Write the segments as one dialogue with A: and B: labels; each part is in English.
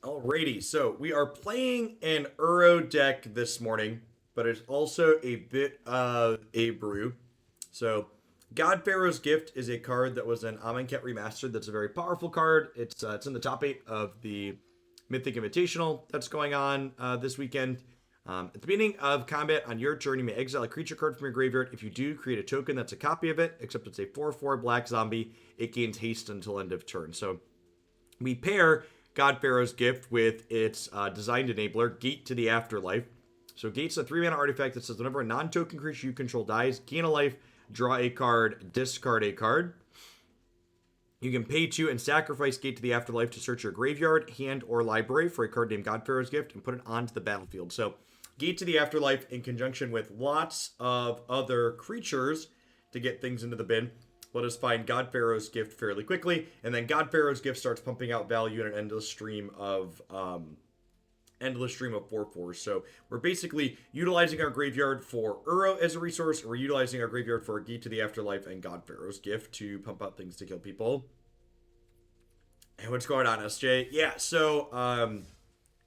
A: Alrighty, so we are playing an Uro deck this morning, but it's also a bit of a brew. So, God-Pharaoh's Gift is a card that was an Amonkhet Remastered. That's a very powerful card. It's in the top 8 of the Mythic Invitational that's going on this weekend. At the beginning of combat on your turn, you may exile a creature card from your graveyard. If you do, create a token that's a copy of it, except it's a 4/4 black zombie. It gains haste until end of turn. So, we pair God-Pharaoh's Gift with its designed enabler, Gate to the Afterlife. So Gate's a 3-mana artifact that says whenever a non-token creature you control dies, gain a life, draw a card, discard a card. You can pay 2 and sacrifice Gate to the Afterlife to search your graveyard, hand, or library for a card named God-Pharaoh's Gift and put it onto the battlefield. So Gate to the Afterlife in conjunction with lots of other creatures to get things into the bin. Let us find God-Pharaoh's Gift fairly quickly, and then God-Pharaoh's Gift starts pumping out value in an endless stream of 4/4s. So we're basically utilizing our graveyard for Uro as a resource, and we're utilizing our graveyard for Gate to the Afterlife and God-Pharaoh's Gift to pump out things to kill people. And what's going on, SJ? Yeah, so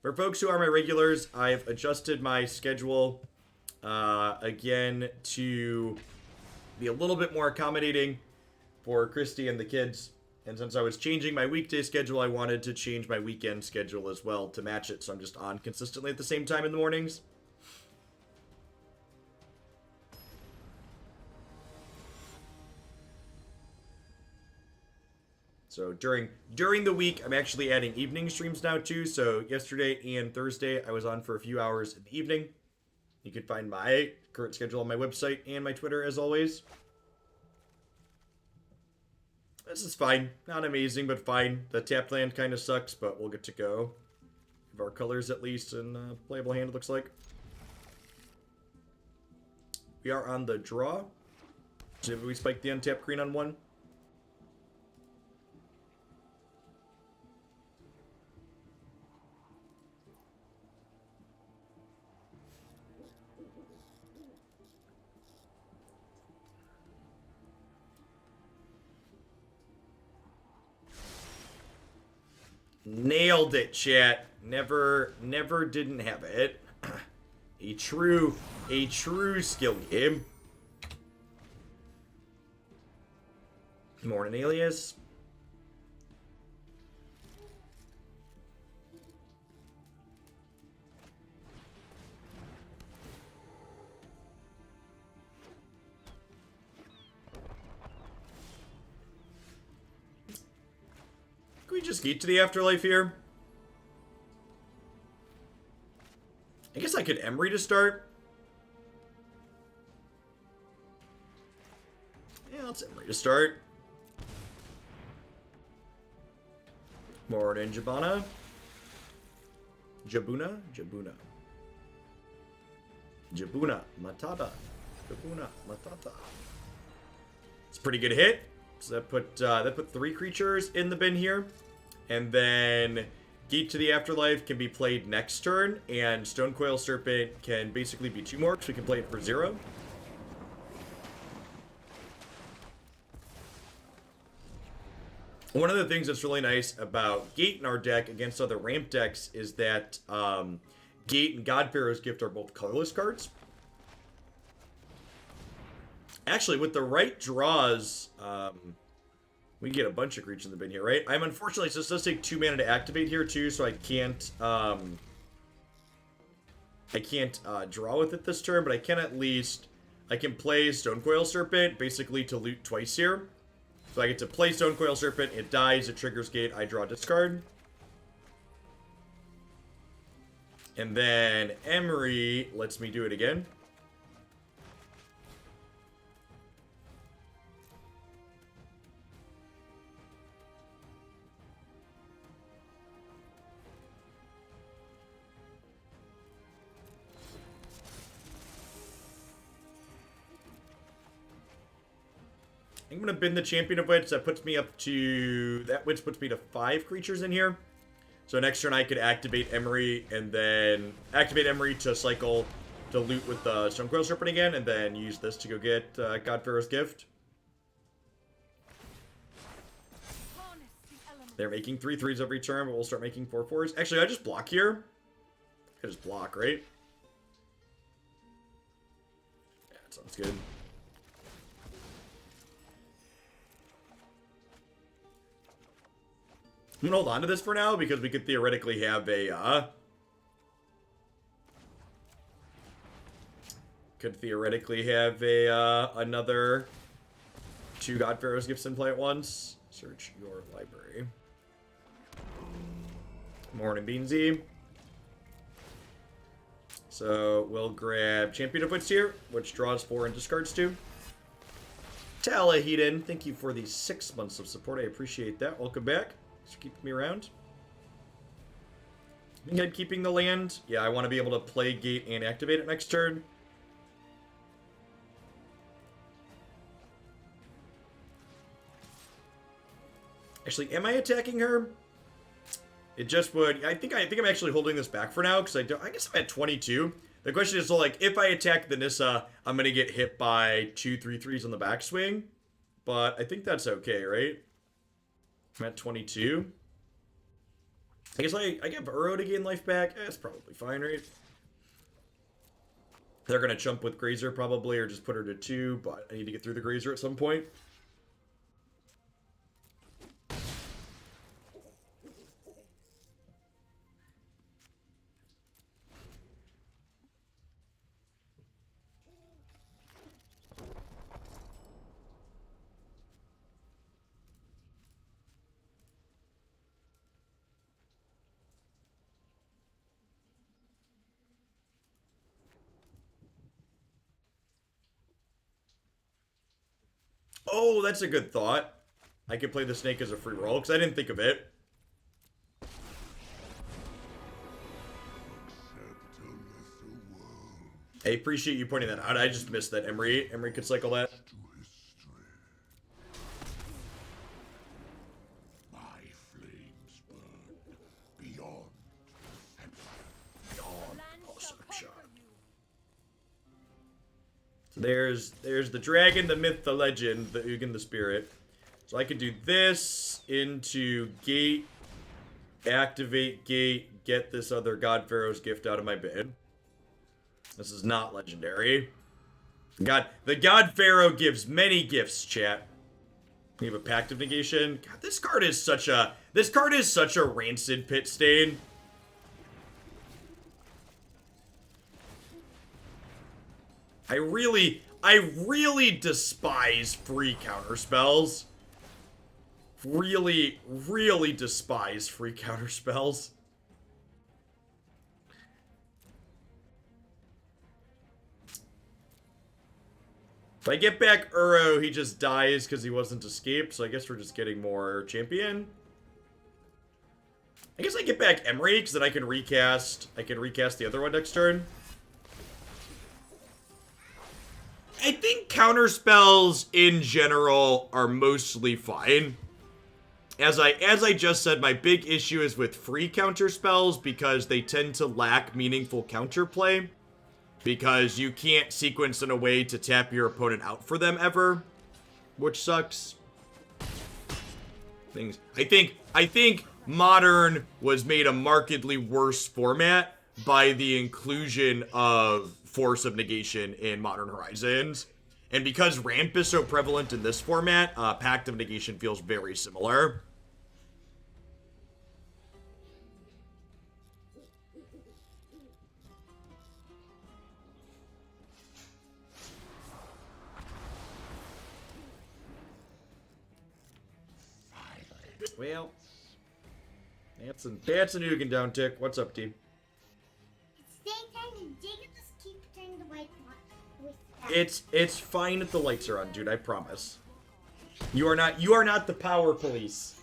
A: for folks who are my regulars, I've adjusted my schedule again to be a little bit more accommodating for Christy and the kids. And since I was changing my weekday schedule, I wanted to change my weekend schedule as well to match it. So I'm just on consistently at the same time in the mornings. So during the week, I'm actually adding evening streams now too. So yesterday and Thursday, I was on for a few hours in the evening. You can find my current schedule on my website and my Twitter as always. This is fine. Not amazing, but fine. The tapped land kind of sucks, but we'll get to go. Give our colors at least in playable hand, it looks like. We are on the draw. So we spike the untapped green on 1. Nailed it, chat. Never didn't have it. A true skill game. Morning, Alias. Can we just Gate to the Afterlife here? I guess I could Emry to start. Yeah, let's Emry to start. Morning, Jabuna. Jabuna? Jabuna. Jabuna. Matata. Jabuna. Matata. It's a pretty good hit. So that put 3 creatures in the bin here. And then Gate to the Afterlife can be played next turn, and Stonecoil Serpent can basically be 2 more, so we can play it for 0. One of the things that's really nice about Gate in our deck against other ramp decks is that Gate and God-Pharaoh's Gift are both colorless cards. Actually, with the right draws, we can get a bunch of creatures in the bin here, right? I'm unfortunately, so this does take 2 mana to activate here too, so I can't draw with it this turn, but I can at least, I can play Stonecoil Serpent, basically to loot twice here. So I get to play Stonecoil Serpent, it dies, it triggers Gate, I draw discard. And then Emry lets me do it again. I'm going to bin the Champion of Wits. That puts me up to... That Wits puts me to 5 creatures in here. So next turn I could activate Emry and then... Activate Emry to cycle to loot with the Stonecoil Serpent again. And then use this to go get God-Pharaoh's Gift. They're making 3/3s every turn, but we'll start making 4/4s. Actually, I just block here. I just block, right? Yeah, that sounds good. I'm gonna hold on to this for now because we could theoretically have a another 2 God-Pharaoh's gifts in play at once. Search your library. Morning, Beansy. So we'll grab Champion of Wits here, which draws 4 and discards 2. Talahedon, thank you for the 6 months of support. I appreciate that. Welcome back. Thanks for keeping me around. I think I'm keeping the land. Yeah, I want to be able to play gate and activate it next turn. Actually, am I attacking her? It just would. I think I'm actually holding this back for now because I guess I'm at 22. The question is, so like, if I attack the Nissa, I'm gonna get hit by 2 3/3s on the backswing. But I think that's okay, right? I'm at 22. I guess I get Uro to gain life back. That's probably fine, right? They're gonna chump with Grazer probably, or just put her to 2. But I need to get through the Grazer at some point. Oh, that's a good thought. I could play the snake as a free roll, because I didn't think of it. I appreciate you pointing that out. I just missed that Emry could cycle that. There's the dragon, the myth, the legend, the Ugin, the spirit. So I could do this into gate, activate gate, get this other God-Pharaoh's gift out of my bid. This is not legendary. The God-Pharaoh gives many gifts, chat. We have a Pact of Negation. God, this card is such a rancid pit stain. I really despise free counterspells. Really despise free counterspells. If I get back Uro, he just dies because he wasn't escaped, so I guess we're just getting more champion. I guess I get back Emry, because then I can recast the other one next turn. I think counterspells in general are mostly fine. As I just said, my big issue is with free counterspells because they tend to lack meaningful counterplay. Because you can't sequence in a way to tap your opponent out for them ever, which sucks. I think Modern was made a markedly worse format by the inclusion of Force of Negation in Modern Horizons. And because Ramp is so prevalent in this format, Pact of Negation feels very similar. Well, that's an Ugin down tick. What's up, team? It's fine if the lights are on, dude. I promise. You are not the power police.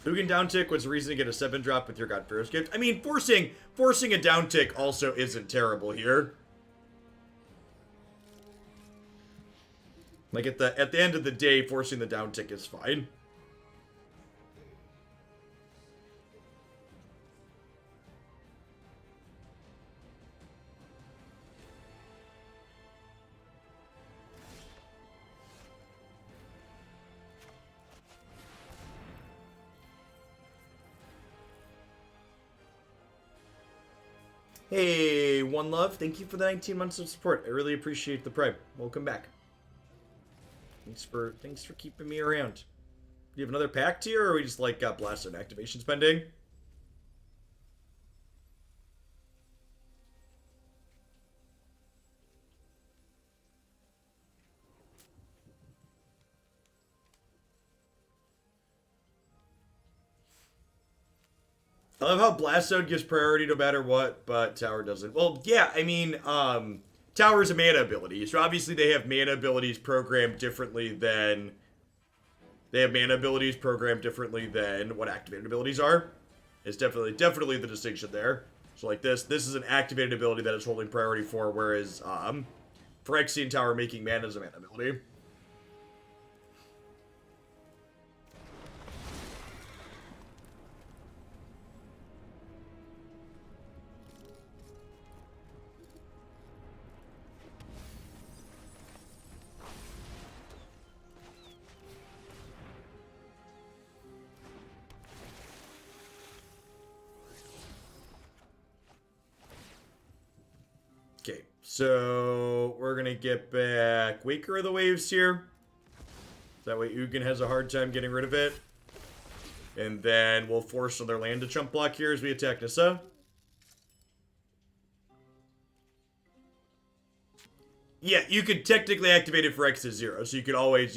A: Ugin down tick was a reason to get a 7-drop with your God-Pharaoh's gift. I mean, forcing a down tick also isn't terrible here. Like at the end of the day, forcing the down tick is fine. Hey, One Love, thank you for the 19 months of support. I really appreciate the prime. Welcome back. Thanks for keeping me around. Do you have another pact here, or we just like got blasted activations pending? I love how Blast Zone gives priority no matter what, but Tower doesn't. Well, yeah, I mean, Tower's a mana ability, so obviously they have mana abilities programmed differently than... They have mana abilities programmed differently than what activated abilities are. It's definitely the distinction there. So like this is an activated ability that it's holding priority for, whereas, Phyrexian Tower making mana is a mana ability. Okay, so we're gonna get back Waker of the Waves here. That way Ugin has a hard time getting rid of it. And then we'll force another land to chump block here as we attack Nissa. Yeah, you could technically activate it for X to 0, so you could always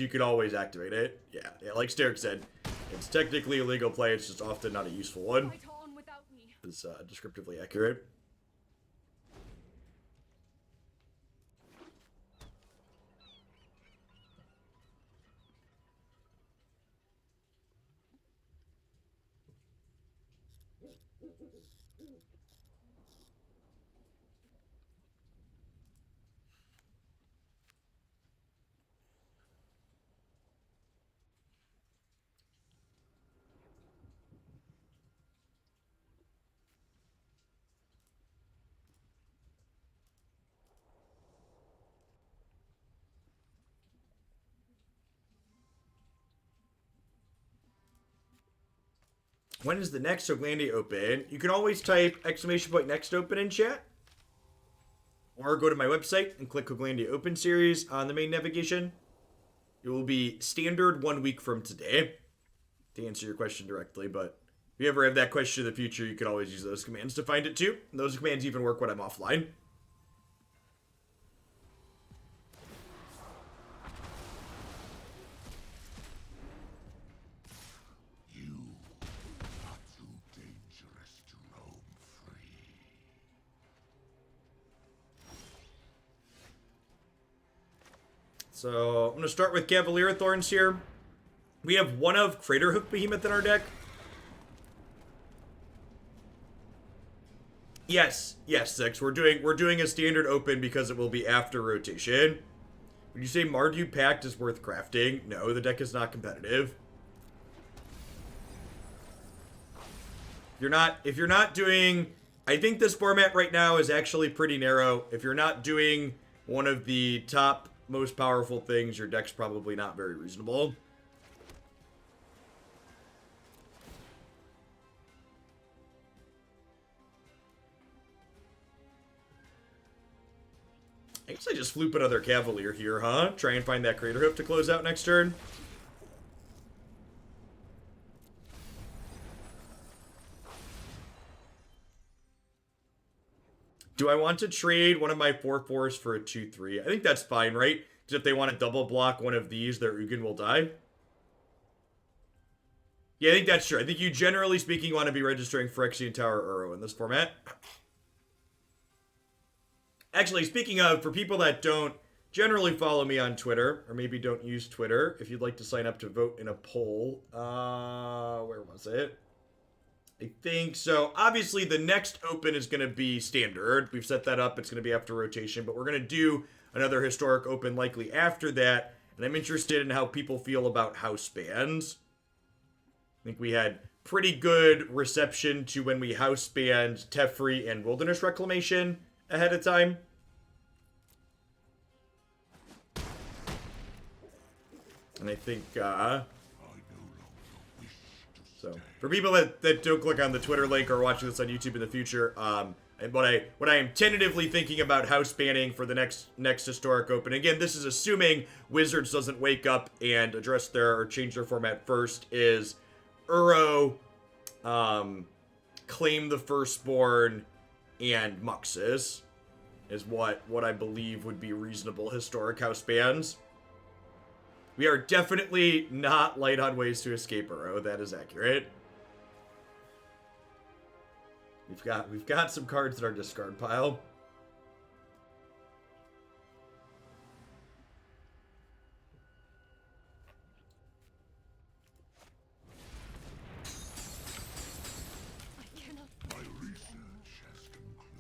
A: activate it. Yeah, like Sterk said, it's technically a legal play, it's just often not a useful one. It's descriptively accurate. When is the next Soglandia open? You can always type !next open in chat. Or go to my website and click Koglandia Open Series on the main navigation. It will be standard 1 week from today, to answer your question directly, but if you ever have that question in the future, you can always use those commands to find it too. And those commands even work when I'm offline. So I'm going to start with Cavalier of Thorns here. We have one of Craterhoof Behemoth in our deck. Yes, Six. We're doing a standard open because it will be after rotation. Would you say Mardu Pact is worth crafting? No, the deck is not competitive. If you're not doing, I think this format right now is actually pretty narrow. If you're not doing one of the top most powerful things, your deck's probably not very reasonable. I guess I just floop another Cavalier here, huh? Try and find that Craterhoof to close out next turn. Do I want to trade one of my 4/4s for a 2/3? I think that's fine, right? Because if they want to double block one of these, their Ugin will die. Yeah, I think that's true. I think you, generally speaking, want to be registering Phyrexian Tower Uro in this format. Actually, speaking of, for people that don't generally follow me on Twitter, or maybe don't use Twitter, if you'd like to sign up to vote in a poll, where was it? I think so. Obviously, the next open is going to be standard. We've set that up. It's going to be after rotation, but we're going to do another historic open likely after that. And I'm interested in how people feel about house bans. I think we had pretty good reception to when we house banned Teferi and Wilderness Reclamation ahead of time. And I think, so for people that don't click on the Twitter link or watching this on YouTube in the future, I And what I am tentatively thinking about house banning for the next historic open. Again, this is assuming Wizards doesn't wake up and address their or change their format first. Is Uro, Claim the Firstborn, and Muxus is what I believe would be reasonable historic house bans. We are definitely not light on ways to escape Uro. That is accurate. We've got some cards in our discard pile.
B: My research has concluded.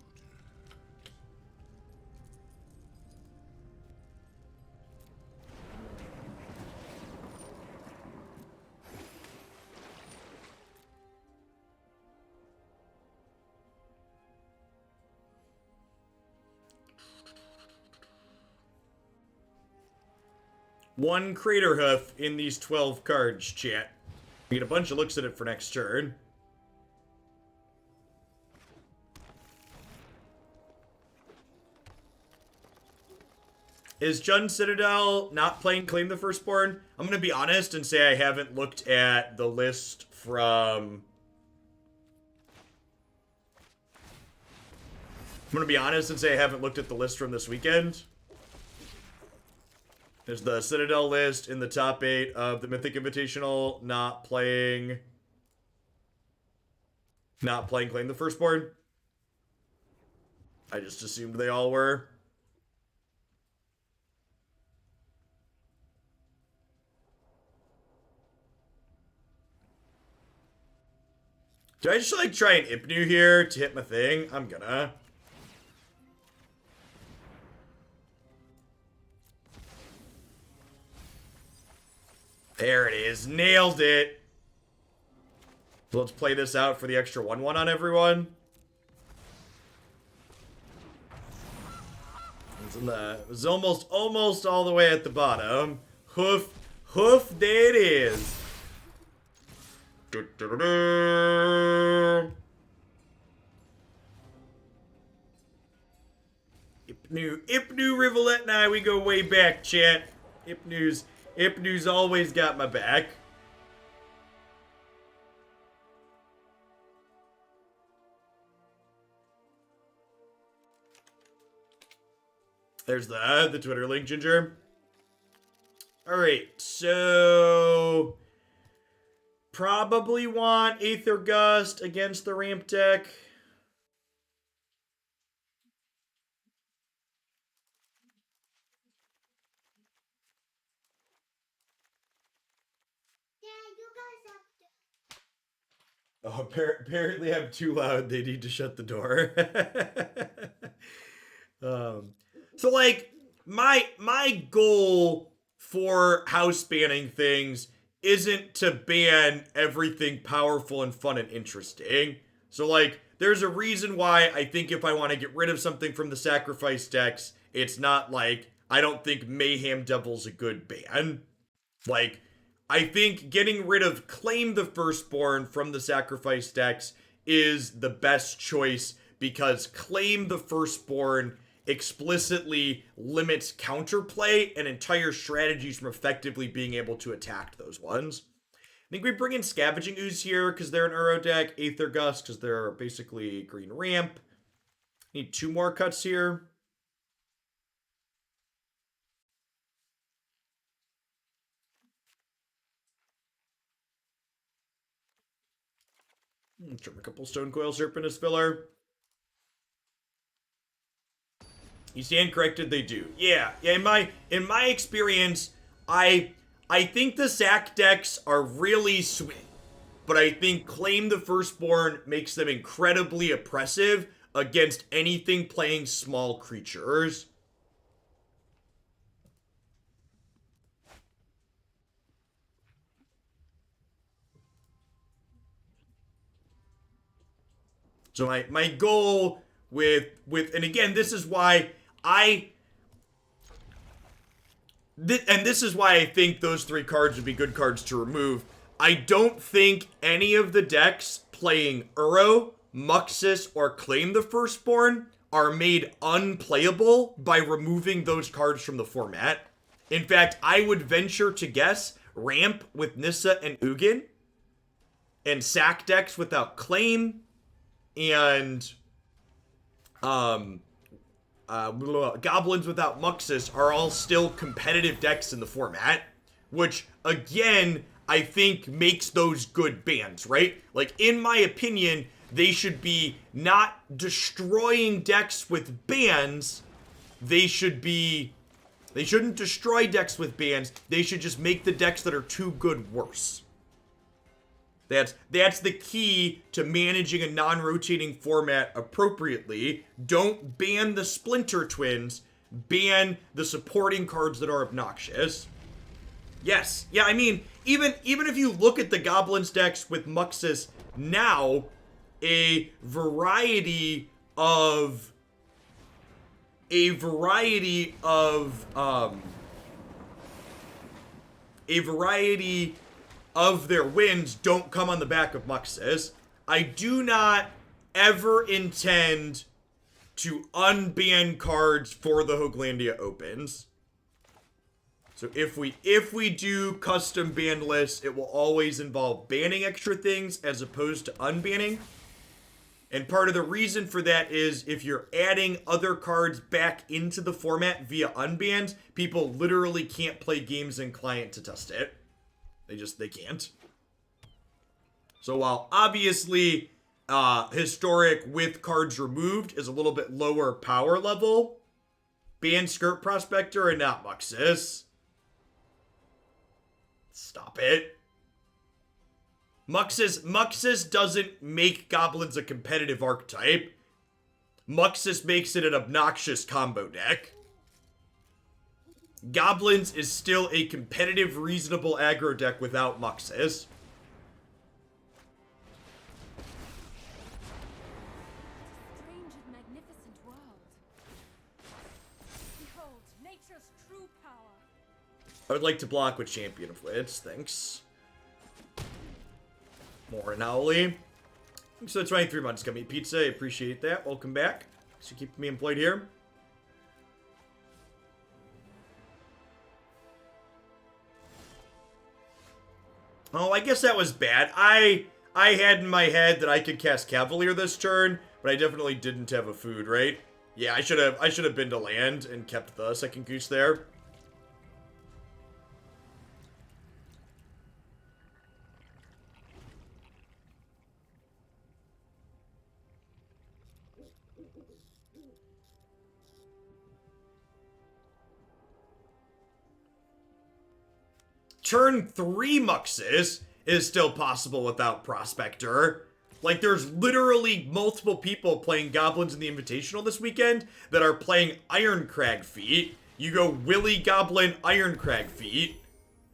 A: One Craterhoof in these 12 cards, chat. We get a bunch of looks at it for next turn. Is Jund Citadel not playing Claim the Firstborn? I'm going to be honest and say I haven't looked at the list from... I'm going to be honest and say I haven't looked at the list from this weekend. There's the Citadel list in the top 8 of the Mythic Invitational not playing Claim the Firstborn. I just assumed they all were. Do I just like try an Ipnu here to hit my thing? I'm gonna. There it is. Nailed it. So let's play this out for the extra 1/1 on everyone. It was almost all the way at the bottom. Hoof, there it is. Ipnu Rivulet and I, we go way back, chat. Ipnu's always got my back. There's the Twitter link, Ginger. Alright, so... probably want Aether Gust against the ramp deck. Oh, apparently I'm too loud. They need to shut the door. So like my goal for house banning things isn't to ban everything powerful and fun and interesting. So like there's a reason why I think if I want to get rid of something from the sacrifice decks, it's not like I don't think Mayhem Devil's a good ban. Like I think getting rid of Claim the Firstborn from the sacrifice decks is the best choice because Claim the Firstborn explicitly limits counterplay and entire strategies from effectively being able to attack those ones. I think we bring in Scavenging Ooze here because they're an Uro deck, Aether Gust because they're basically green ramp. Need 2 more cuts here. Trim a couple Stonecoil Serpent as filler. You stand corrected, they do. Yeah, in my experience, I think the sack decks are really sweet, but I think Claim the Firstborn makes them incredibly oppressive against anything playing small creatures. So my goal with and again, this is why this is why I think those 3 cards would be good cards to remove. I don't think any of the decks playing Uro Muxus or Claim the Firstborn are made unplayable by removing those cards from the format. In fact, I would venture to guess Ramp with Nissa and Ugin, and sack decks without Claim, and Goblins without Muxus are all still competitive decks in the format, which, again, I think makes those good bans, right? Like, in my opinion, they should be not destroying decks with bans. They shouldn't destroy decks with bans. They should just make the decks that are too good worse. That's the key to managing a non-rotating format appropriately. Don't ban the Splinter Twins. Ban the supporting cards that are obnoxious. Yes. Yeah, I mean, even if you look at the Goblins decks with Muxus now, a variety of their wins don't come on the back of Muxus. I do not ever intend to unban cards for the Hooglandia Opens. So if we do custom ban lists, it will always involve banning extra things as opposed to unbanning. And part of the reason for that is if you're adding other cards back into the format via unbans, people literally can't play games in client to test it. They can't. So while obviously historic with cards removed is a little bit lower power level, ban Skirt Prospector and not Muxus. Stop it. Muxus doesn't make Goblins a competitive archetype. Muxus makes it an obnoxious combo deck. Goblins is still a competitive, reasonable aggro deck without Muxus.
C: Strange and magnificent world. Behold, nature's true power.
A: I would like to block with Champion of Wits, thanks. More Owly. Thanks for the 23 months, Come Eat Pizza, I appreciate that. Welcome back. Thanks for keeping me employed here. Oh, I guess that was bad. I had in my head that I could cast Cavalier this turn, but I definitely didn't have a food, right? Yeah, I should have been to land and kept the second goose there. Turn 3 Muxus is still possible without Prospector. Like, there's literally multiple people playing Goblins in the Invitational this weekend that are playing Ironcrag Feat. You go Willy Goblin Ironcrag Feat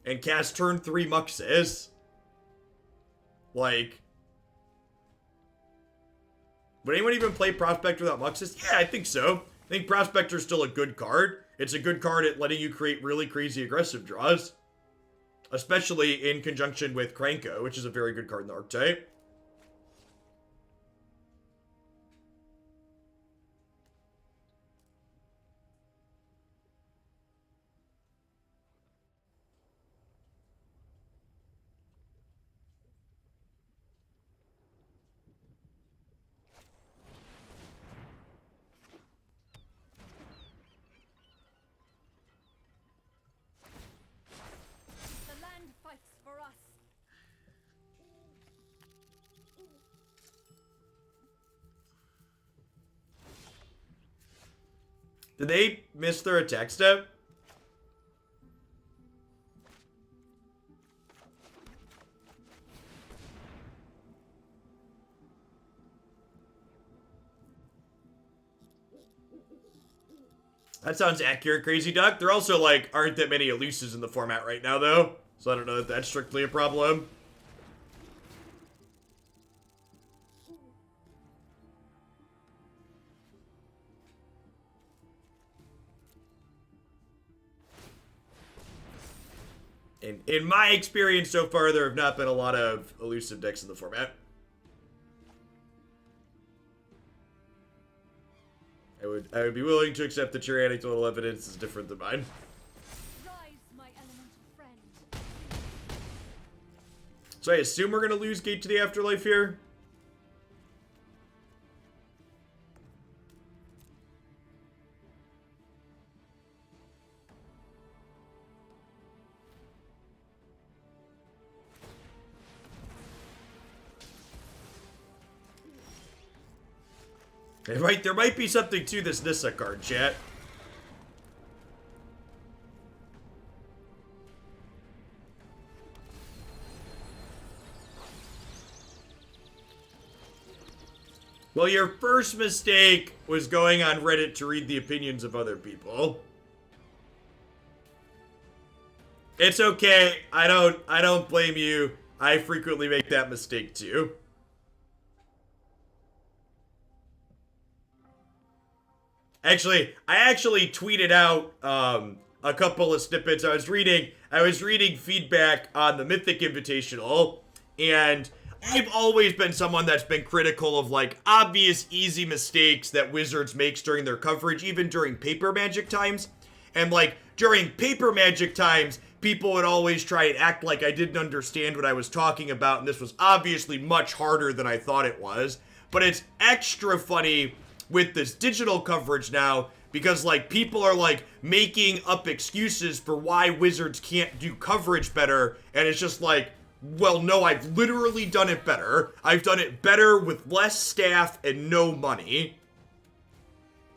A: and cast turn 3 Muxus. Like, would anyone even play Prospector without Muxus? Yeah, I think so. I think Prospector's still a good card. It's a good card at letting you create really crazy aggressive draws. Especially in conjunction with Kranko, which is a very good card in the archetype. Did they miss their attack step? That sounds accurate, Crazy Duck. There also, like, aren't that many elusives in the format right now, though. So I don't know if that's strictly a problem. In my experience so far, there have not been a lot of elusive decks in the format. I would be willing to accept that your anecdotal evidence is different than mine.
C: Rise, my elemental friend.
A: So I assume we're gonna lose Gate to the Afterlife here. There might be something to this Nissa card, chat. Well, your first mistake was going on Reddit to read the opinions of other people. It's okay. I don't blame you. I frequently make that mistake too. Actually, I actually tweeted out a couple of snippets. I was reading feedback on the Mythic Invitational, and I've always been someone that's been critical of like obvious easy mistakes that Wizards makes during their coverage, even during paper Magic times. And like during paper Magic times, people would always try and act like I didn't understand what I was talking about, and this was obviously much harder than I thought it was. But it's extra funny with this digital coverage now, because like people are like making up excuses for why Wizards can't do coverage better, and it's just like, well, no, I've literally done it better. I've done it better with less staff and no money.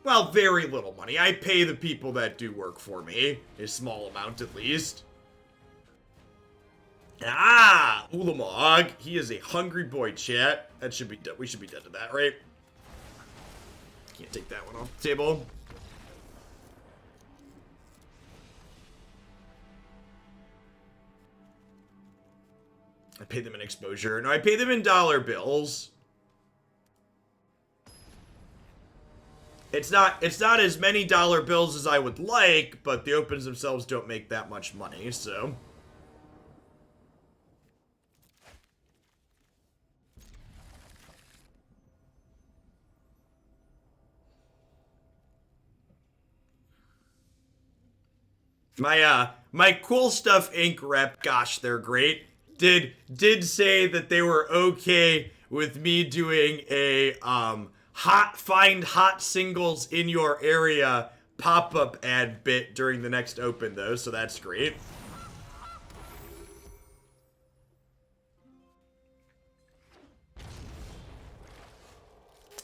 A: Well, very little money. I pay the people that do work for me, a small amount at least. Ah, Ulamog, he is a hungry boy, chat. That should be done. We should be done to that, right? Can't take that one off the table. I pay them in exposure. No, I pay them in dollar bills. It's not as many dollar bills as I would like, but the opens themselves don't make that much money, so. My Cool Stuff Inc. rep, gosh, they're great, did say that they were okay with me doing a find hot singles in your area pop-up ad bit during the next open though, so that's great.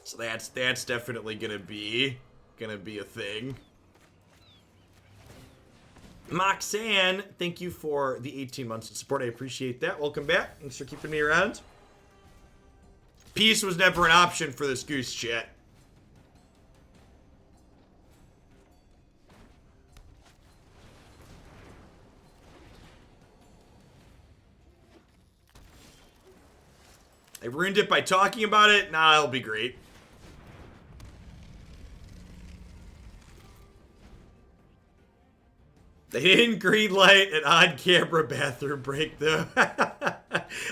A: So that's definitely gonna be a thing. Moxanne, thank you for the 18 months of support. I appreciate that. Welcome back. Thanks for keeping me around. Peace was never an option for this goose, chat. I ruined it by talking about it. Nah, it'll be great. They didn't greenlight an on-camera bathroom break, though. I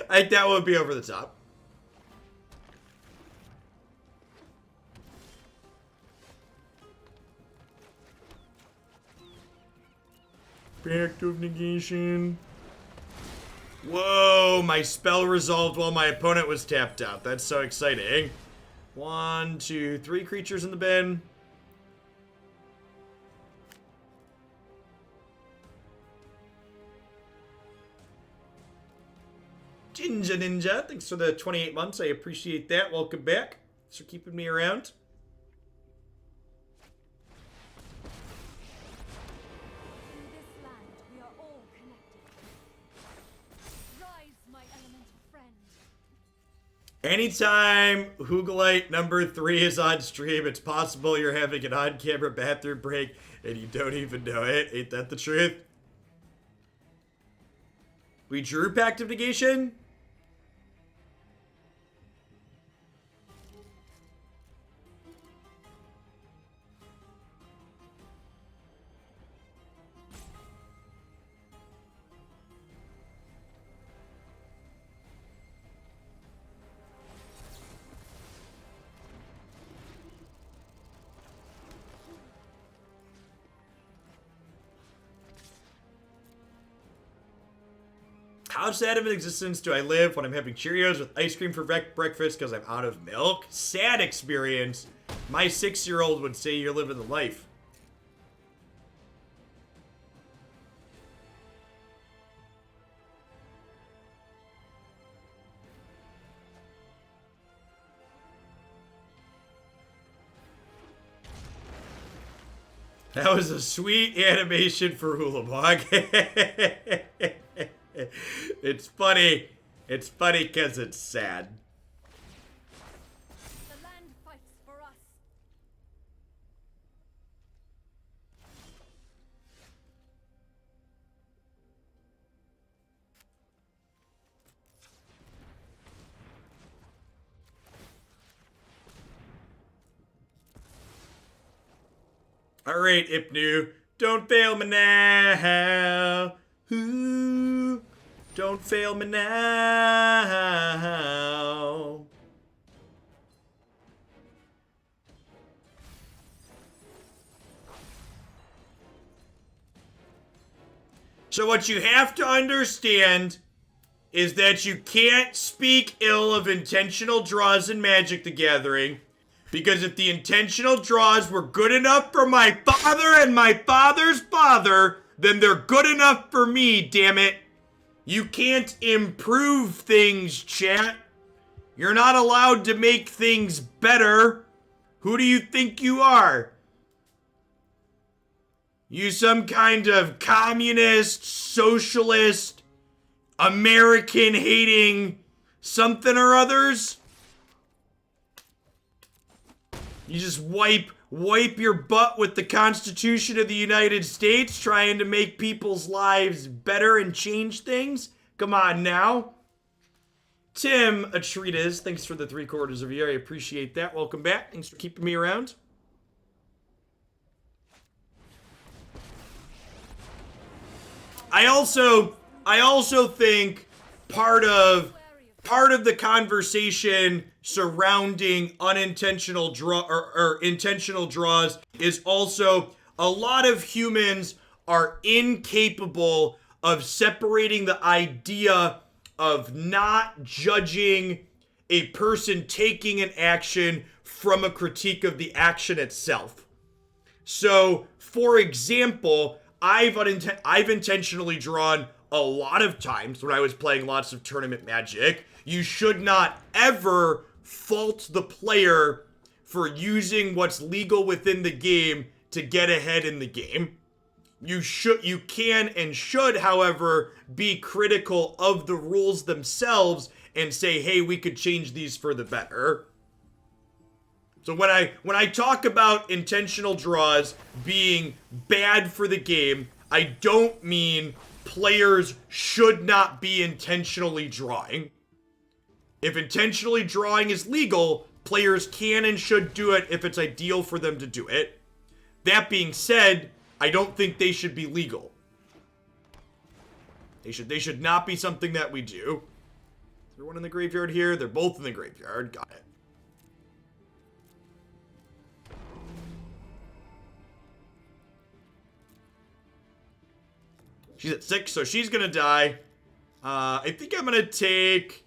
A: think that would be over the top. Reactive negation. Whoa, my spell resolved while my opponent was tapped out. That's so exciting. 1, 2, 3 creatures in the bin. Jinja Ninja, thanks for the 28 months. I appreciate that. Welcome back. Thanks for keeping me around.
C: In this land, we are all connected. Rise, my elemental friend.
A: Anytime Hoogalite number 3 is on stream, it's possible you're having an on-camera bathroom break and you don't even know it. Ain't that the truth? We drew Pact of Negation? How sad of an existence do I live when I'm having Cheerios with ice cream for breakfast because I'm out of milk? Sad experience. My 6-year-old would say you're living the life. That was a sweet animation for Hulabog. It's funny. It's funny because it's sad.
C: The land fights for us.
A: All right, Ipnu, don't fail me now. Ooh, don't fail me now. So what you have to understand is that you can't speak ill of intentional draws in Magic the Gathering. Because if the intentional draws were good enough for my father and my father's father, then they're good enough for me, damn it. You can't improve things, chat. You're not allowed to make things better. Who do you think you are? You some kind of communist, socialist, American-hating something or others? You just wipe your butt with the Constitution of the United States trying to make people's lives better and change things? Come on now. Tim Atreides, thanks for the 3/4 of a year. I appreciate that. Welcome back. Thanks for keeping me around. I also think part of the conversation surrounding unintentional or intentional draws is also a lot of humans are incapable of separating the idea of not judging a person taking an action from a critique of the action itself. So, for example, I've intentionally drawn a lot of times when I was playing lots of tournament Magic. You should not ever fault the player for using what's legal within the game to get ahead in the game. You can and should, however, be critical of the rules themselves and say, hey, we could change these for the better. So when I talk about intentional draws being bad for the game, I don't mean players should not be intentionally drawing. If intentionally drawing is legal, players can and should do it if it's ideal for them to do it. That being said, I don't think they should be legal. They should not be something that we do. Is there one in the graveyard here? They're both in the graveyard. Got it. She's at 6, so she's gonna die. I think I'm gonna take...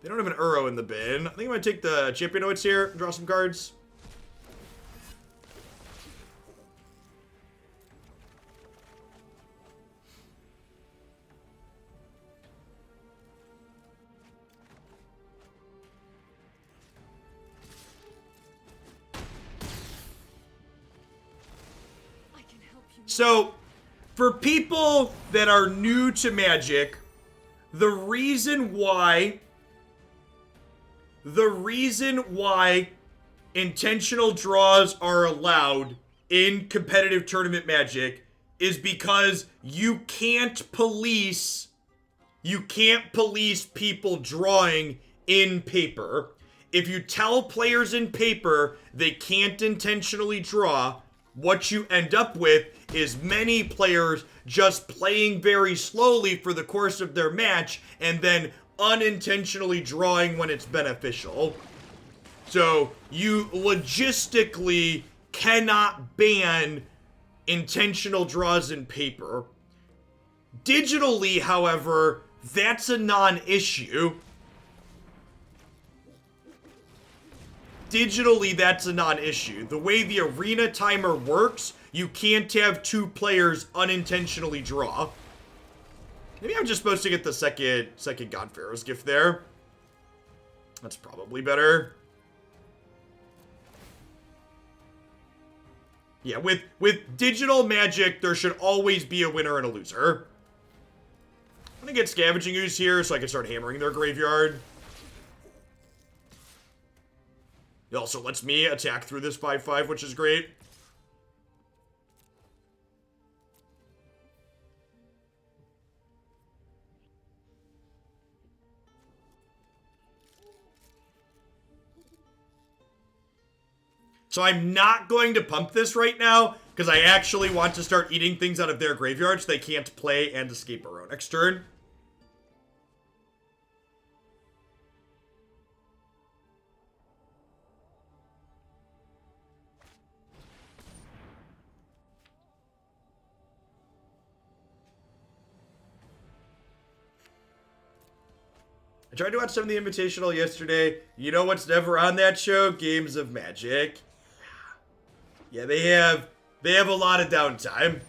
A: They don't have an Uro in the bin. I think I'm gonna take the Champion of Wits here and draw some cards. So, for people that are new to Magic, the reason why intentional draws are allowed in competitive tournament Magic is because you can't police people drawing in paper. If you tell players in paper they can't intentionally draw, what you end up with is many players just playing very slowly for the course of their match and then unintentionally drawing when it's beneficial. So you logistically cannot ban intentional draws in paper. Digitally, however, that's a non-issue. Digitally, that's a non-issue. The way the arena timer works, you can't have two players unintentionally draw. Maybe I'm just supposed to get the second God-Pharaoh's gift there. That's probably better. Yeah, with digital Magic, there should always be a winner and a loser. I'm gonna get Scavenging Ooze here so I can start hammering their graveyard. It also lets me attack through this 5/5, which is great. So I'm not going to pump this right now, because I actually want to start eating things out of their graveyard so they can't play and escape our own next turn. I tried to watch some of the Invitational yesterday. You know what's never on that show? Games of Magic. Yeah, they have a lot of downtime.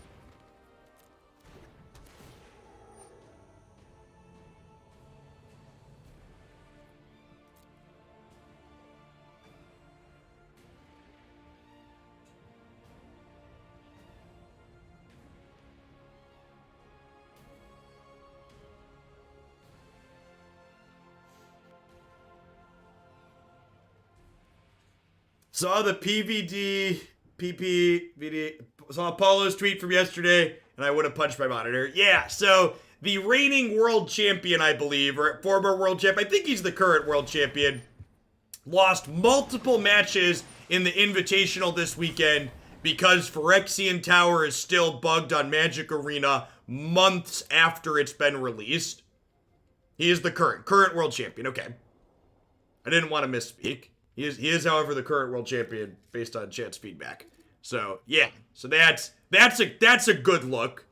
A: Saw the saw Paulo's tweet from yesterday, and I would have punched my monitor. Yeah, so the reigning world champion, I believe, or former world champ, I think he's the current world champion, lost multiple matches in the Invitational this weekend because Phyrexian Tower is still bugged on Magic Arena months after it's been released. He is the current world champion. Okay. I didn't want to misspeak. He is, however, the current world champion based on chat's feedback. So yeah, so that's a good look.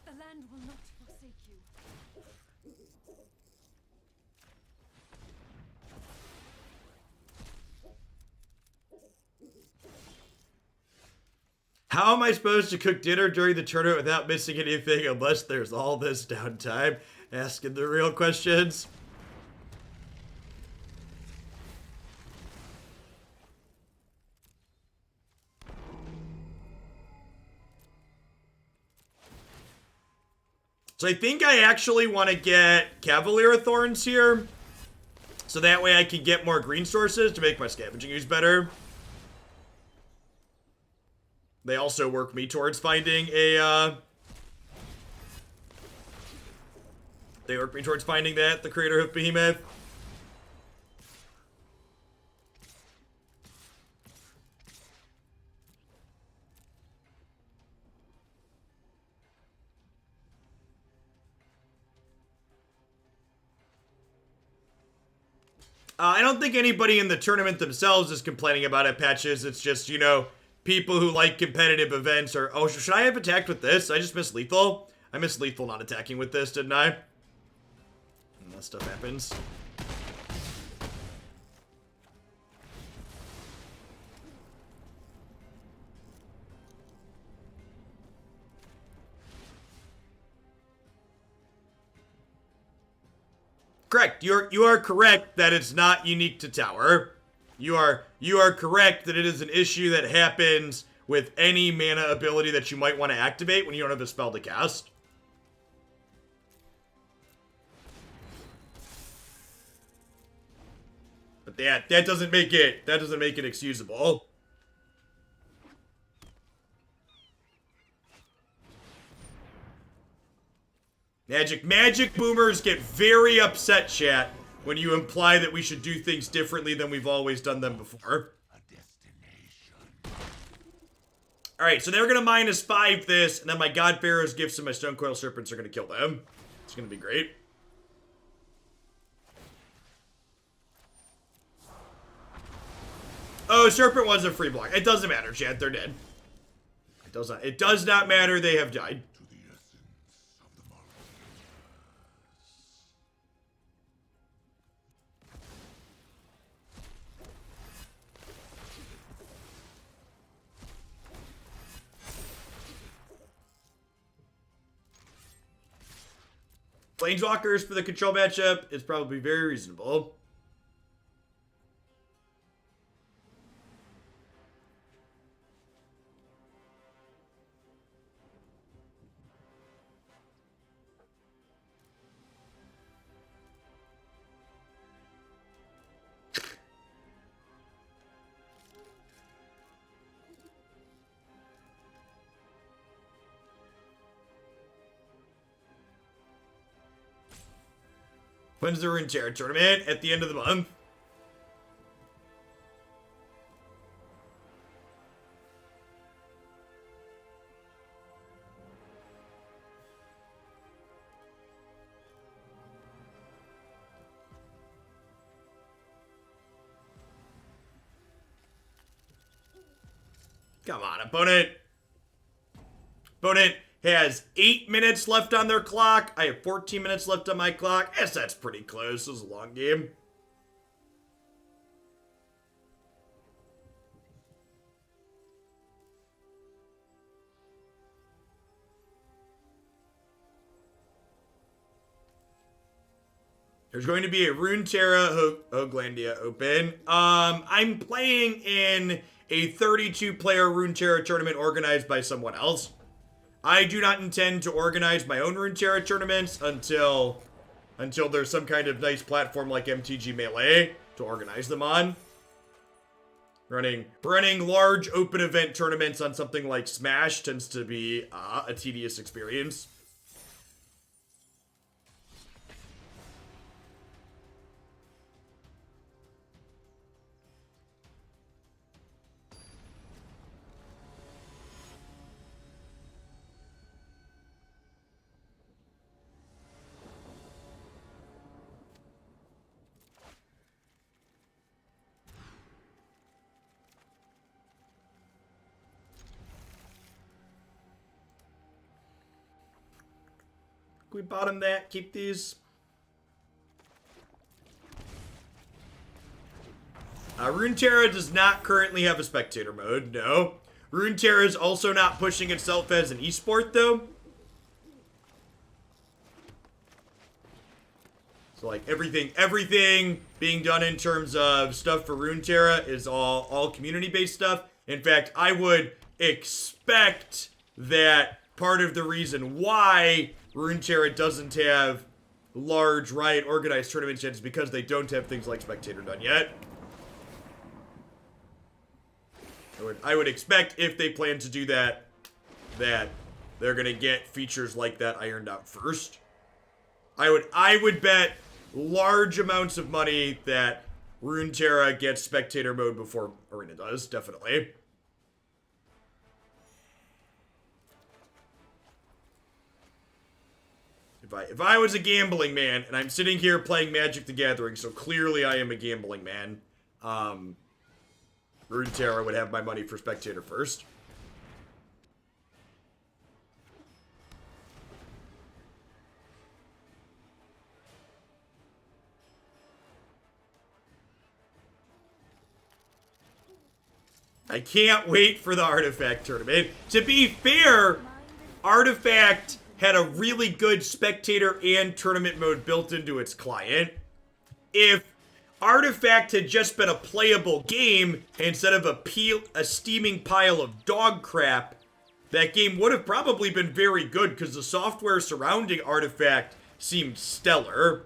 C: The land will not forsake you.
A: How am I supposed to cook dinner during the tournament without missing anything unless there's all this downtime? Asking the real questions. So I think I actually want to get Cavalier of Thorns here. So that way I can get more green sources to make my Scavenging Ooze better. They also work me towards finding a, they work me towards finding the Craterhoof Behemoth. I don't think anybody in the tournament themselves is complaining about it, Patches. It's just, you know, people who like competitive events are... Oh, should I have attacked with this? I just missed lethal. I missed lethal not attacking with this, didn't I? And that stuff happens. Correct. You are correct that it's not unique to Tower. You are correct that it is an issue that happens with any mana ability that you might want to activate when you don't have a spell to cast. But that doesn't make it excusable. Magic boomers get very upset, chat, when you imply that we should do things differently than we've always done them before. Alright, so they're going to -5 this, and then my God-Pharaoh's gifts and my Stonecoil Serpents are going to kill them. It's going to be great. Oh, Serpent was a free block. It doesn't matter, chat. They're dead. It does not matter. They have died.
B: To the essence of the marvel.
A: Planeswalkers for the control matchup is probably very reasonable. When's the Runeterra tournament? At the end of the month. Come on, opponent. Opponent has 8 minutes left on their clock. I have 14 minutes left on my clock. Yes, that's pretty close. This is a long game. There's going to be a Runeterra Hoaglandia Open. I'm playing in a 32-player Runeterra tournament organized by someone else. I do not intend to organize my own Runeterra tournaments until there's some kind of nice platform like MTG Melee to organize them on. Running large open event tournaments on something like Smash tends to be a tedious experience. Can we bottom that? Keep these. Runeterra does not currently have a spectator mode, no. Runeterra is also not pushing itself as an esport, though. So, like, everything being done in terms of stuff for Runeterra is all community-based stuff. In fact, I would expect that part of the reason why Runeterra doesn't have large Riot organized tournaments yet is because they don't have things like Spectator done yet. I would expect if they plan to do that they're gonna get features like that ironed out first. I would bet large amounts of money that Runeterra gets Spectator mode before Arena does, definitely. If I was a gambling man, and I'm sitting here playing Magic the Gathering, so clearly I am a gambling man, Runeterra would have my money for Spectator first. I can't wait for the Artifact tournament. To be fair, Artifact had a really good spectator and tournament mode built into its client. If Artifact had just been a playable game instead of a steaming pile of dog crap, that game would have probably been very good because the software surrounding Artifact seemed stellar.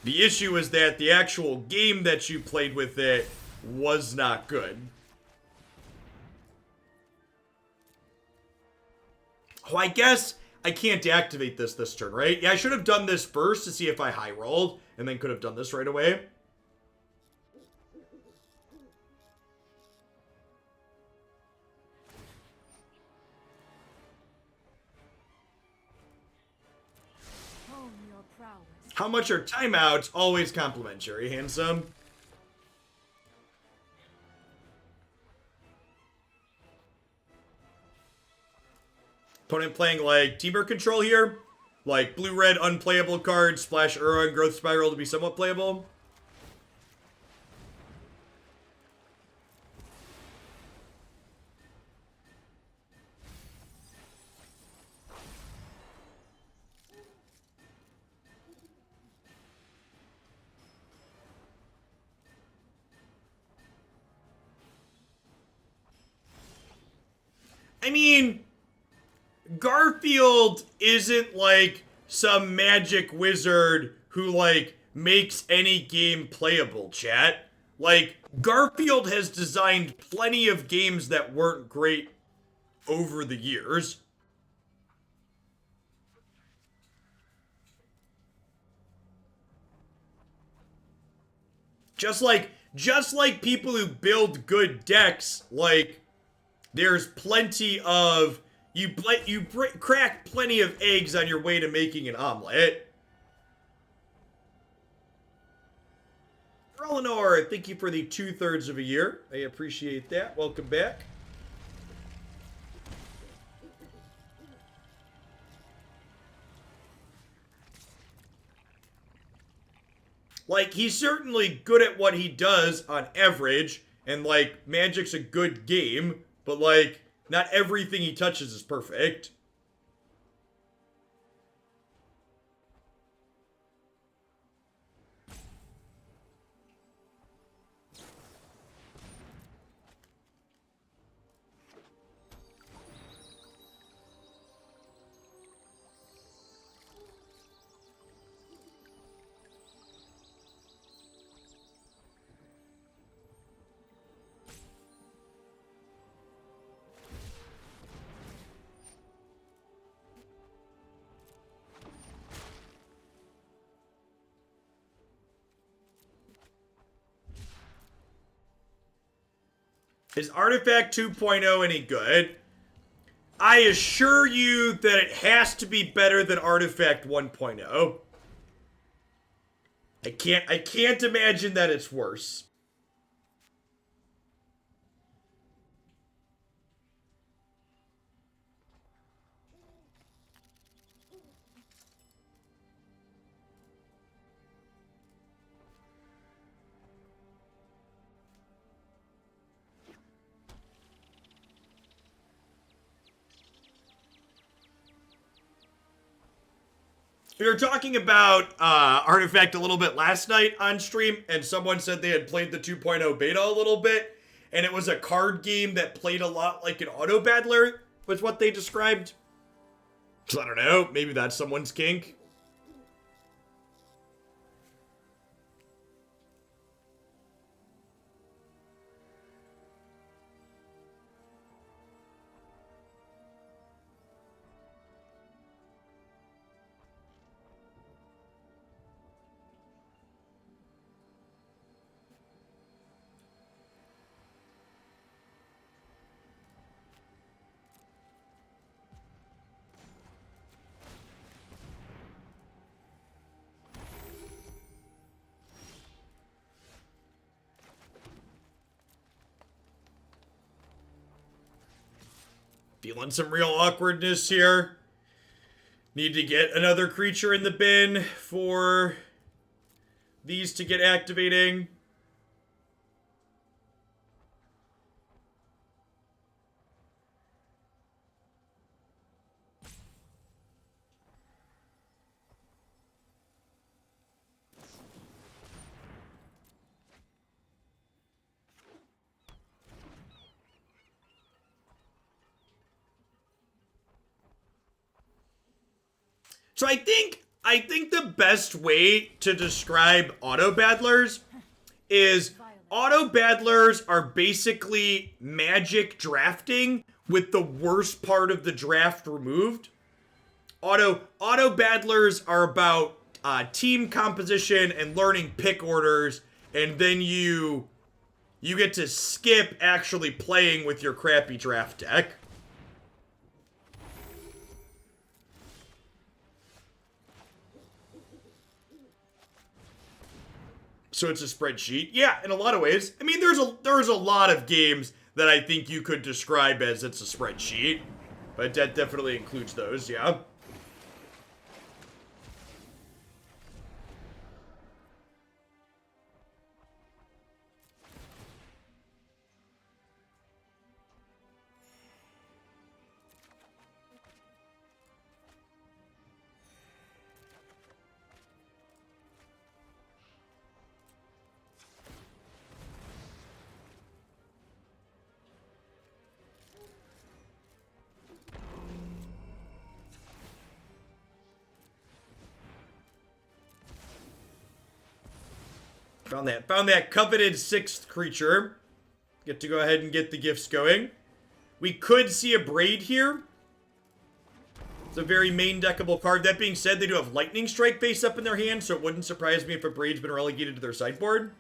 A: The issue is that the actual game that you played with it was not good. Oh, I guess I can't activate this turn, right? Yeah, I should have done this first to see if I high rolled, and then could have done this right away.
C: Hone your prowess.
A: How much are timeouts? Always complimentary, handsome. Opponent playing like Temur control here. Like blue-red unplayable cards, splash Uro and Growth Spiral to be somewhat playable. I mean, Garfield isn't like some magic wizard who like makes any game playable, chat. Like, Garfield has designed plenty of games that weren't great over the years. Just like people who build good decks, like, there's plenty of crack plenty of eggs on your way to making an omelet. Eleanor, thank you for the 2/3 of a year. I appreciate that. Welcome back. Like, he's certainly good at what he does on average, and like, Magic's a good game, but like, not everything he touches is perfect. Is Artifact 2.0 any good? I assure you that it has to be better than Artifact 1.0. I can't imagine that it's worse. We were talking about Artifact a little bit last night on stream, and someone said they had played the 2.0 beta a little bit, and it was a card game that played a lot like an auto battler, was what they described. So I don't know, maybe that's someone's kink. Feeling some real awkwardness here. Need to get another creature in the bin for these to get activating. So I think the best way to describe auto battlers is auto battlers are basically Magic drafting with the worst part of the draft removed. Auto battlers are about team composition and learning pick orders, and then you get to skip actually playing with your crappy draft deck. So it's a spreadsheet. Yeah, in a lot of ways. I mean, there's a lot of games that I think you could describe as it's a spreadsheet. But that definitely includes those, yeah. Found that coveted 6th creature. Get to go ahead and get the gifts going. We could see a Braid here. It's a very main deckable card. That being said, they do have Lightning Strike face up in their hand, so it wouldn't surprise me if a Braid's been relegated to their sideboard.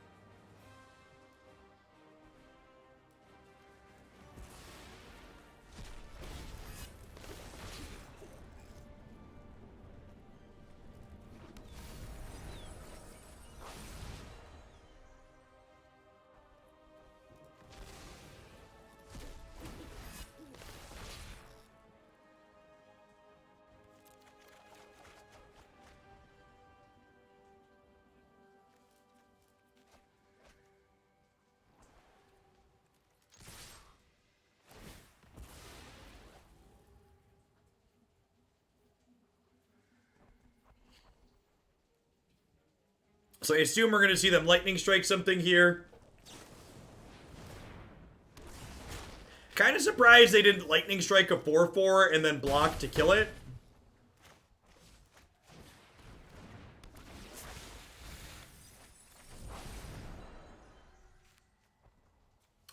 A: So I assume we're going to see them Lightning Strike something here. Kind of surprised they didn't Lightning Strike a 4/4 and then block to kill it.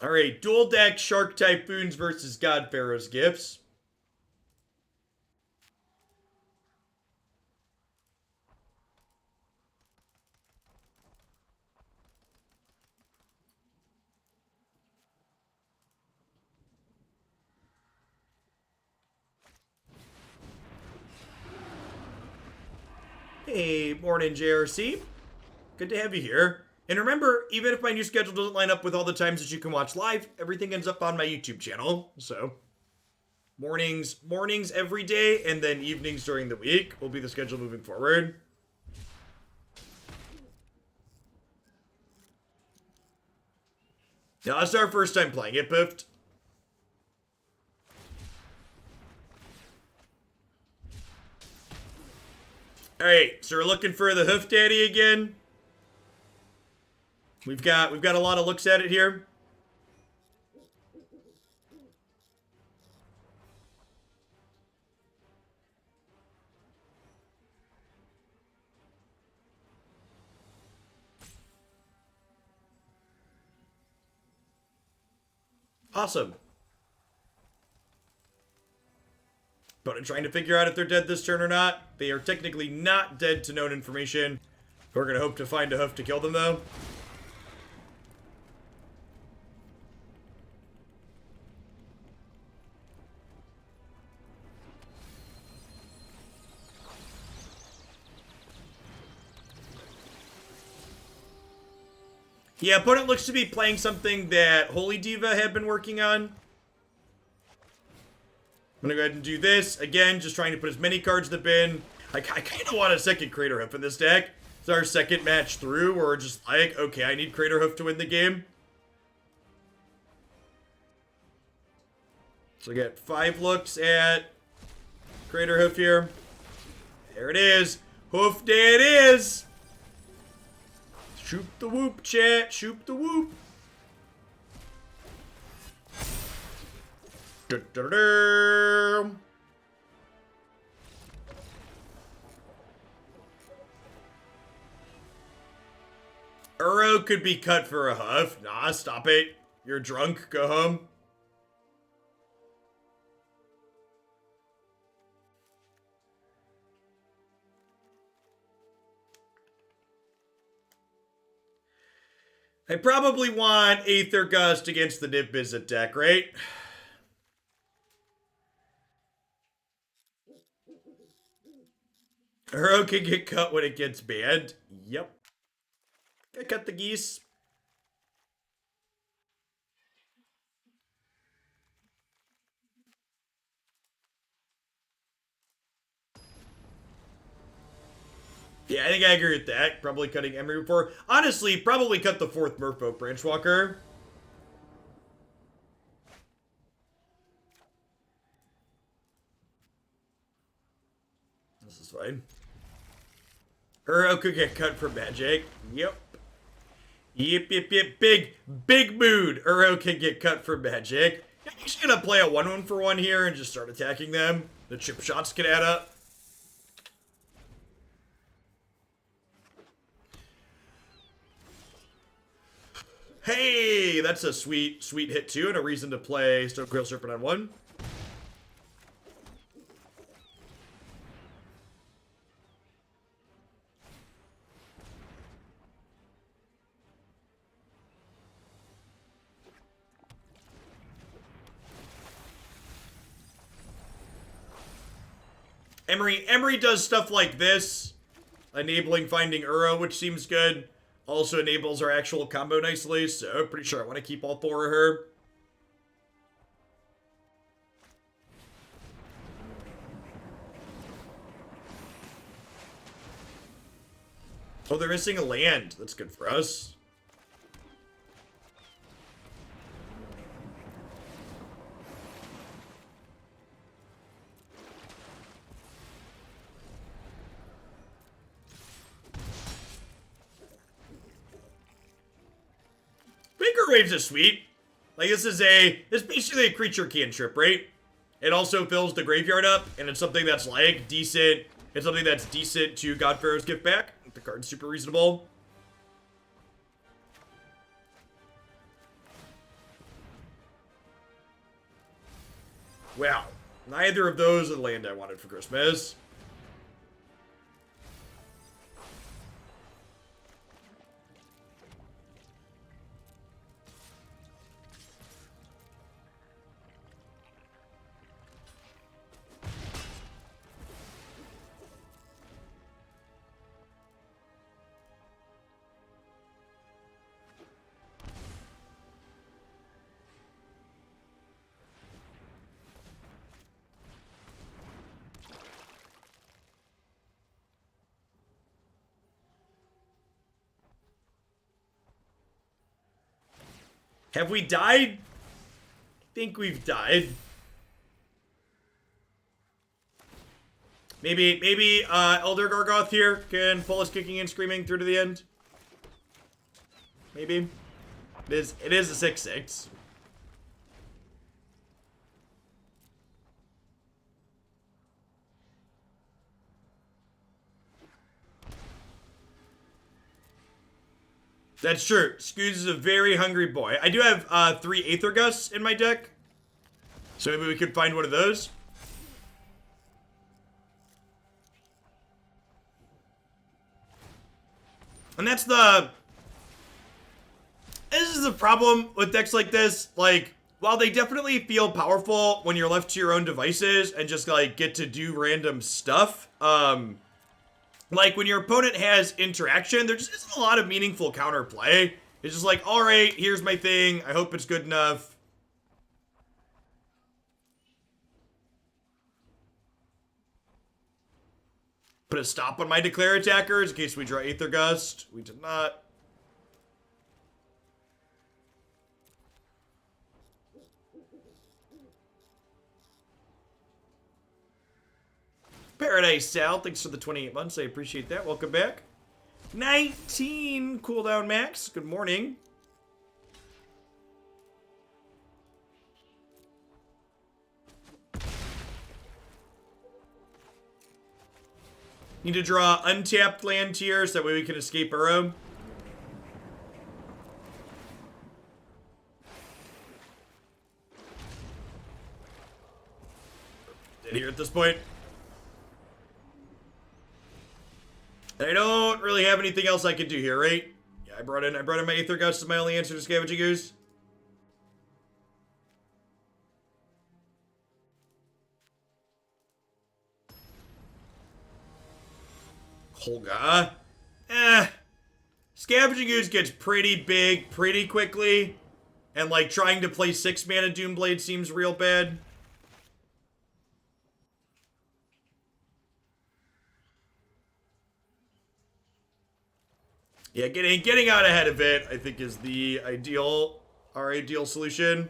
A: Alright, dual deck Shark Typhoons versus God-Pharaoh's Gifts. Hey, morning JRC. Good to have you here. And remember, even if my new schedule doesn't line up with all the times that you can watch live, everything ends up on my YouTube channel. So, mornings every day, and then evenings during the week will be the schedule moving forward. Now, that's our first time playing it, Pift. Alright, so we're looking for the Hoof Daddy again. We've got a lot of looks at it here. Awesome. But I'm trying to figure out if they're dead this turn or not. They are technically not dead to known information. We're going to hope to find a hoof to kill them, though. Yeah, opponent looks to be playing something that Holy Diva had been working on. I'm gonna go ahead and do this. Again, just trying to put as many cards in the bin. I kind of want a second Craterhoof in this deck. It's our second match through where we're just like, okay, I need Craterhoof to win the game. So I get 5 looks at Craterhoof here. There it is. Hoof day it is. Shoot the whoop, chat. Shoot the whoop. Da-da-da. Uro could be cut for a hoof. Nah, stop it. You're drunk. Go home. I probably want Aether Gust against the Nib Visit deck, right? Uro can get cut when it gets banned. Yep. I cut the geese. Yeah, I think I agree with that. Probably cutting Emry before. Honestly, probably cut the 4th Merfolk Branchwalker. This is fine. Uro could get cut for magic. Yep. Yep. Big mood. Uro can get cut for magic. I'm just gonna play a 1-1 for 1 here and just start attacking them. The chip shots can add up. Hey, that's a sweet hit too, and a reason to play Stonecoil Serpent on 1. Emry does stuff like this, enabling finding Uro, which seems good. Also enables our actual combo nicely, so pretty sure I want to keep all 4 of her. Oh, they're missing a land. That's good for us. Waves is sweet. Like, this is basically a creature cantrip, right? It also fills the graveyard up, and it's something that's like decent. It's something that's decent to God-Pharaoh's Gift back. The card's super reasonable. Wow. Neither of those are the land I wanted for Christmas. Have we died? I think we've died. Maybe Elder Gargaroth here can pull us kicking and screaming through to the end. Maybe. It is a 6/6. That's true. Scooz is a very hungry boy. I do have 3 Aether Gusts in my deck. So maybe we could find one of those. And this is the problem with decks like this. Like, while they definitely feel powerful when you're left to your own devices and just, like, get to do random stuff, like, when your opponent has interaction, there just isn't a lot of meaningful counterplay. It's just like, alright, here's my thing. I hope it's good enough. Put a stop on my declare attackers in case we draw Aether Gust. We did not. Paradise Sal, thanks for the 28 months. I appreciate that. Welcome back. 19 cooldown max. Good morning. Need to draw untapped land tier so that way we can escape Uro. Dead here at this point. And I don't really have anything else I can do here, right? Yeah, I brought in my Aether Gust as my only answer to Scavenging Ooze. Kogla. Scavenging Ooze gets pretty big pretty quickly. And like trying to play 6 mana Doomblade seems real bad. Yeah, getting out ahead of it, I think, is our ideal solution.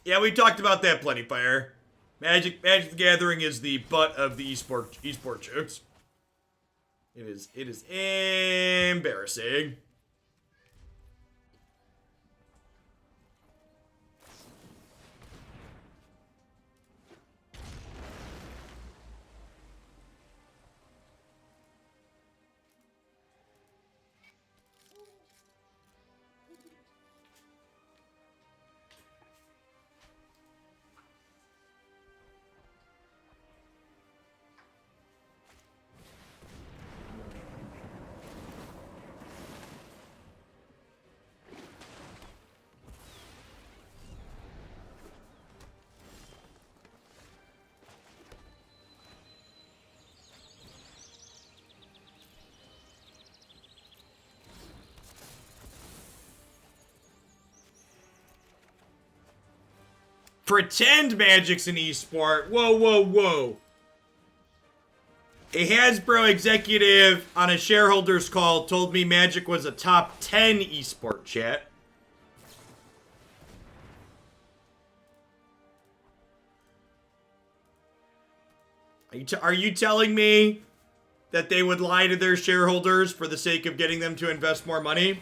A: Yeah, we talked about that plenty, Fire. Magic the Gathering is the butt of the esport jokes. It is embarrassing. Pretend Magic's an esport. Whoa, whoa, whoa. A Hasbro executive on a shareholders call told me Magic was a top 10 esport, chat. Are you telling me that they would lie to their shareholders for the sake of getting them to invest more money?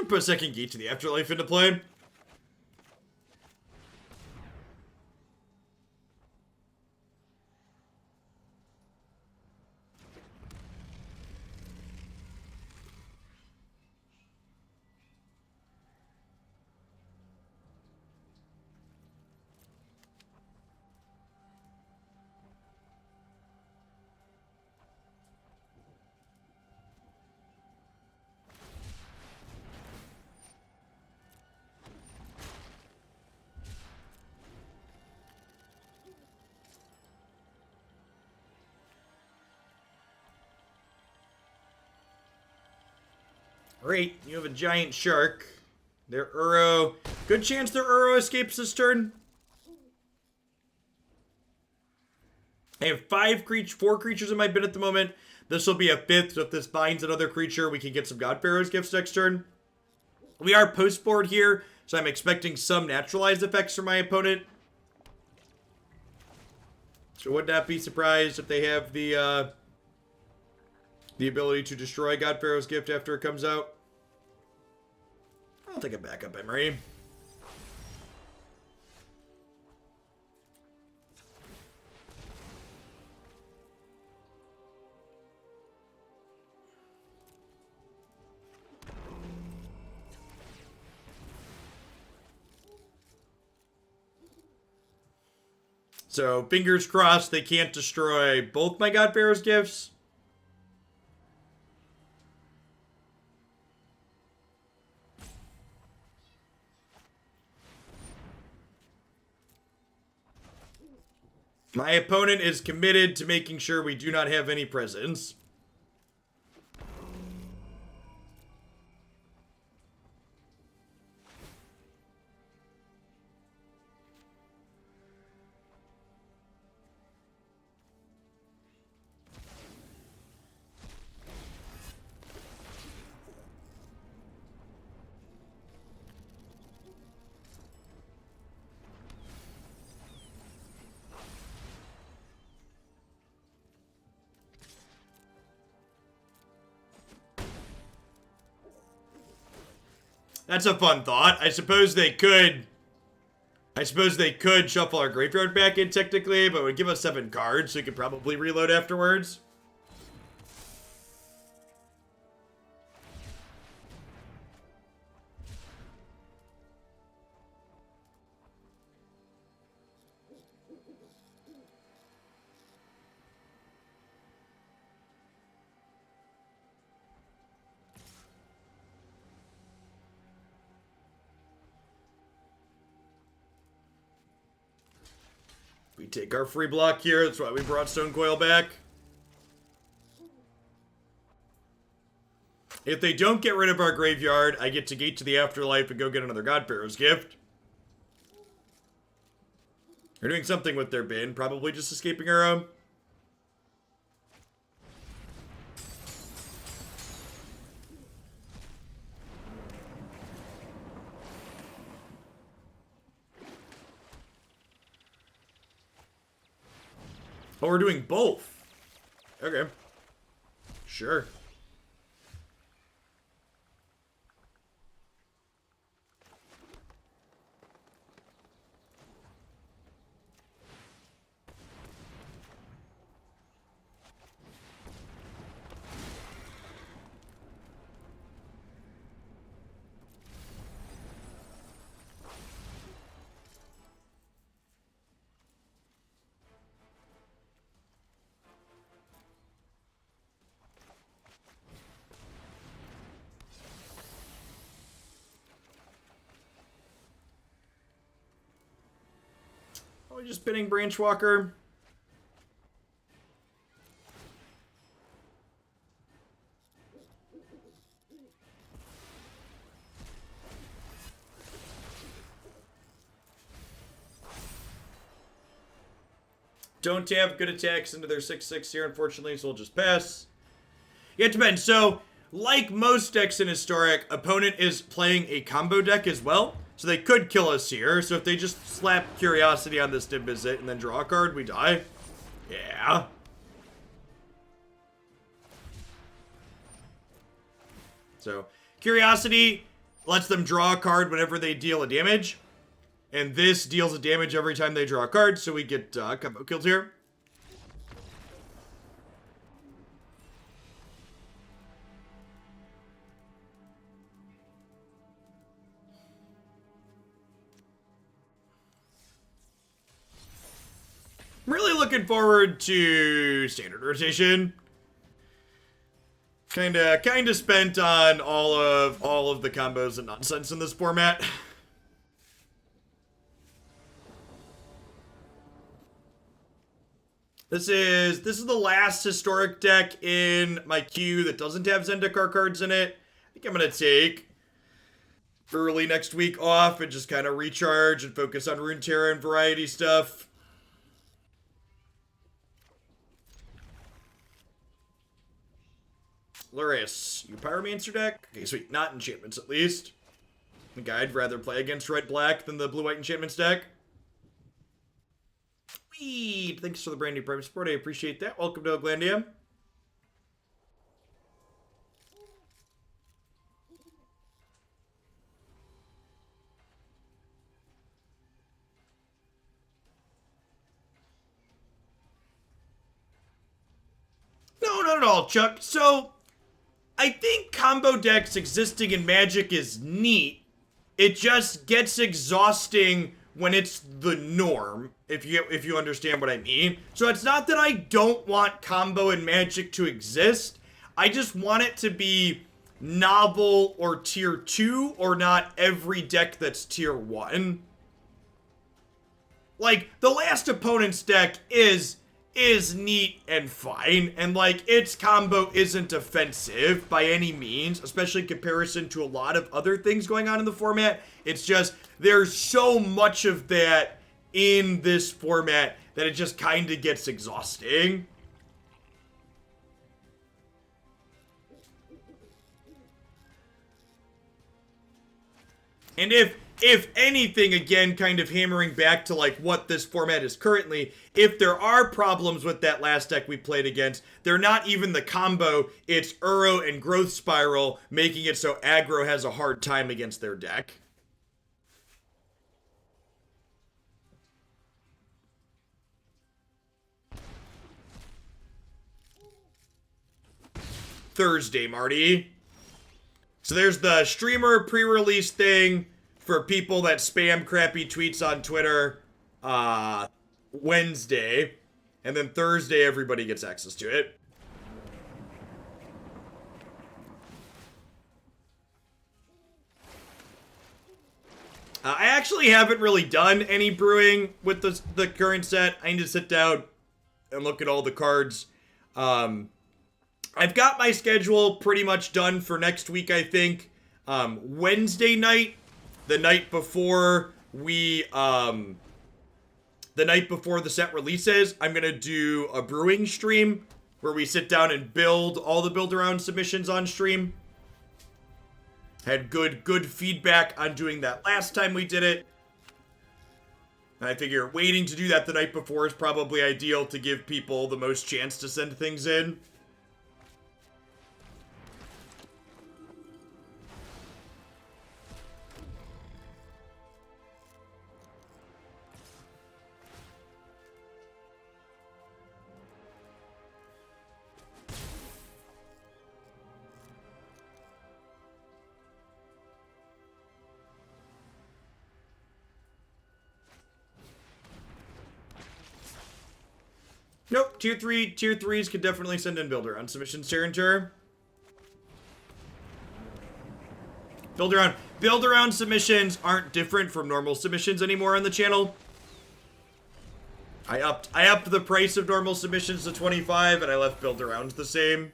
A: Put a second gate to the Afterlife into play. Great, you have a giant shark. Their Uro. Good chance their Uro escapes this turn. I have four creatures in my bin at the moment. This will be a fifth, so if this binds another creature, we can get some God-Pharaoh's gifts next turn. We are post-board here, so I'm expecting some naturalized effects from my opponent. So would not be surprised if they have the ability to destroy God-Pharaoh's gift after it comes out. I'll take a backup, Emry. So, fingers crossed they can't destroy both my God-Pharaoh's gifts. My opponent is committed to making sure we do not have any presents. That's a fun thought. I suppose they could shuffle our graveyard back in technically, but it would give us 7 cards, so we could probably reload afterwards. We take our free block here. That's why we brought Stonecoil back. If they don't get rid of our graveyard, I get to gate to the Afterlife and go get another God-Pharaoh's gift. They're doing something with their bin. Probably just escaping our own. Oh, we're doing both. Okay. Sure. Oh, we're just pinning Branchwalker. Don't have good attacks into their 6/6 here, unfortunately, so we'll just pass. Yeah, it depends. So, like most decks in Historic, opponent is playing a combo deck as well. So they could kill us here. So if they just slap Curiosity on this Dim Visit and then draw a card, we die. Yeah. So, Curiosity lets them draw a card whenever they deal a damage. And this deals a damage every time they draw a card, so we get combo kills here. I'm really looking forward to Standard Rotation. Kinda spent on all of the combos and nonsense in this format. This is the last Historic deck in my queue that doesn't have Zendikar cards in it. I think I'm gonna take early next week off and just kind of recharge and focus on Runeterra and variety stuff. Luris, you Pyromancer deck? Okay, sweet. Not enchantments, at least. I think I'd rather play against red-black than the blue-white enchantments deck. Sweet! Thanks for the brand new Prime support. I appreciate that. Welcome to Oglandia. No, not at all, Chuck. So, I think combo decks existing in Magic is neat. It just gets exhausting when it's the norm, if you understand what I mean. So it's not that I don't want combo in Magic to exist. I just want it to be novel or tier 2 or not every deck that's tier 1. Like, the last opponent's deck is neat and fine, and like, its combo isn't offensive by any means, especially in comparison to a lot of other things going on in the format. It's just, there's so much of that in this format that it just kind of gets exhausting. And if if anything, again, kind of hammering back to like what this format is currently, if there are problems with that last deck we played against, they're not even the combo, it's Uro and Growth Spiral, making it so aggro has a hard time against their deck. Thursday, Marty. So there's the streamer pre-release thing for people that spam crappy tweets on Twitter Wednesday. And then Thursday, everybody gets access to it. I actually haven't really done any brewing with the current set. I need to sit down and look at all the cards. I've got my schedule pretty much done for next week, I think. Wednesday night, the night before the set releases, I'm gonna do a brewing stream where we sit down and build all the build-around submissions on stream. Had good feedback on doing that last time we did it. And I figure waiting to do that the night before is probably ideal to give people the most chance to send things in. Nope, tier 3s could definitely send in builder on submissions, Charenter. Build around submissions aren't different from normal submissions anymore on the channel. I upped the price of normal submissions to 25 and I left build arounds the same.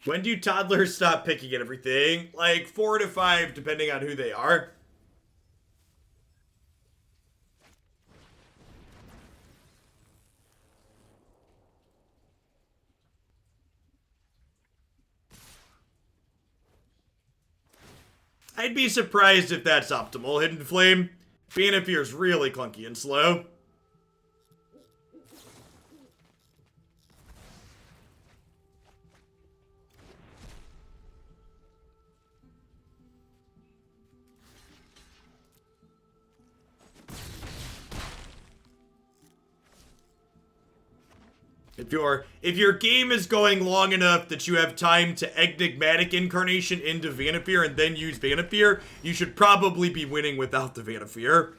A: When do toddlers stop picking at everything? Like 4 to 5, depending on who they are. I'd be surprised if that's optimal, Hidden Flame. Vanapier's really clunky and slow. If your game is going long enough that you have time to Enigmatic Incarnation into Vanapier and then use Vanapier, you should probably be winning without the Vanapier.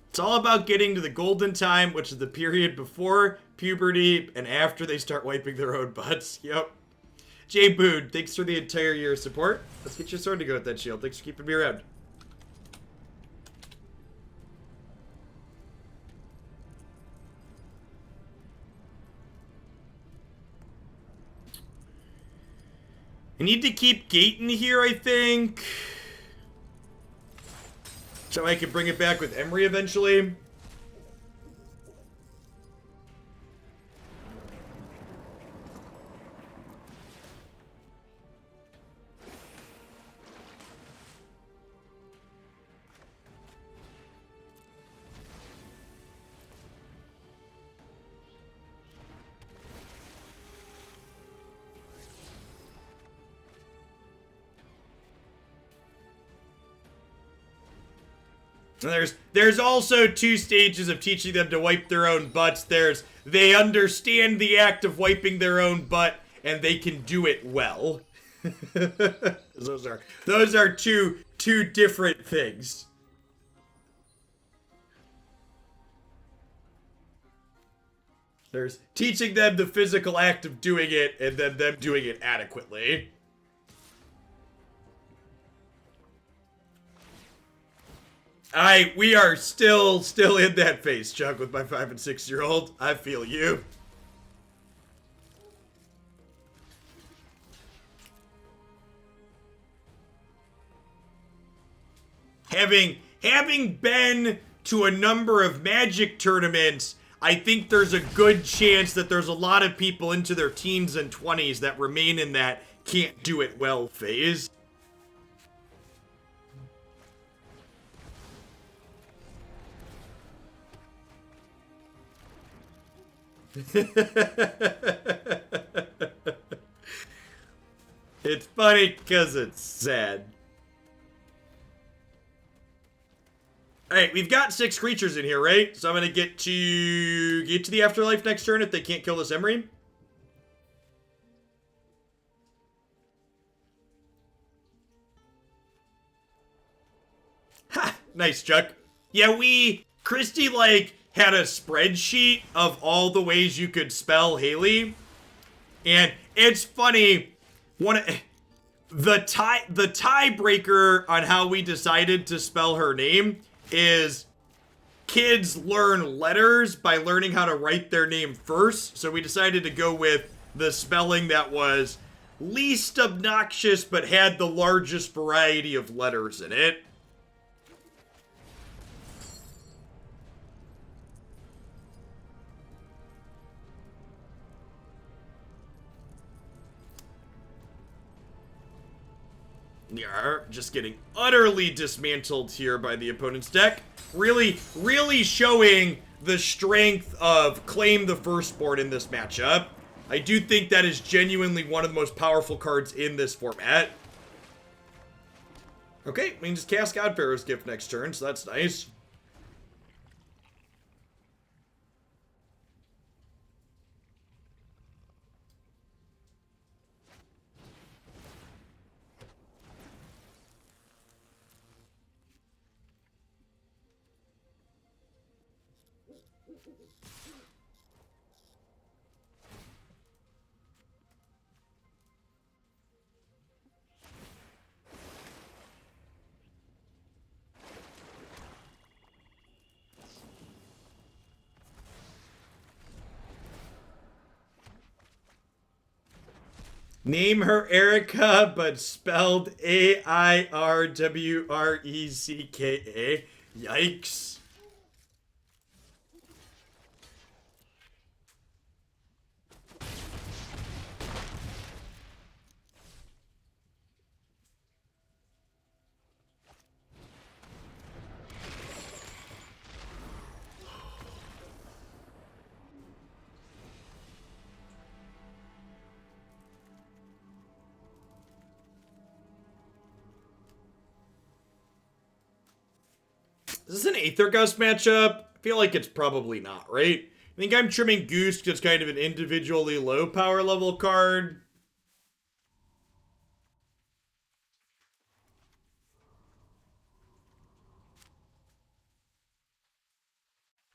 A: It's all about getting to the golden time, which is the period before puberty and after they start wiping their own butts. Yep. Jay Bood, thanks for the entire year of support. Let's get your sword to go with that shield. Thanks for keeping me around. I need to keep Gate in here, I think. So I can bring it back with Emry eventually. And there's also 2 stages of teaching them to wipe their own butts. There's they understand the act of wiping their own butt and they can do it well. Those are two different things. There's teaching them the physical act of doing it and then them doing it adequately. We are still in that phase, Chuck, with my 5 and 6-year-old. I feel you. Having been to a number of Magic tournaments, I think there's a good chance that there's a lot of people into their teens and 20s that remain in that can't do it well phase. It's funny because it's sad. Alright, we've got 6 creatures in here, right? So I'm gonna get to the Afterlife next turn if they can't kill this Emry. Ha! Nice, Chuck. Yeah, Christy, like, had a spreadsheet of all the ways you could spell Haley. And it's funny, the tiebreaker on how we decided to spell her name is kids learn letters by learning how to write their name first. So we decided to go with the spelling that was least obnoxious but had the largest variety of letters in it. Yarr, just getting utterly dismantled here by the opponent's deck. Really showing the strength of Claim the Firstborn in this matchup. I do think that is genuinely one of the most powerful cards in this format. Okay, we can just cast God-Pharaoh's Gift next turn, so that's nice. Name her Erica, but spelled A-I-R-W-R-E-C-K-A. Yikes. Is this an Aether Gust matchup? I feel like it's probably not, right? I think I'm trimming Goose because it's kind of an individually low power level card.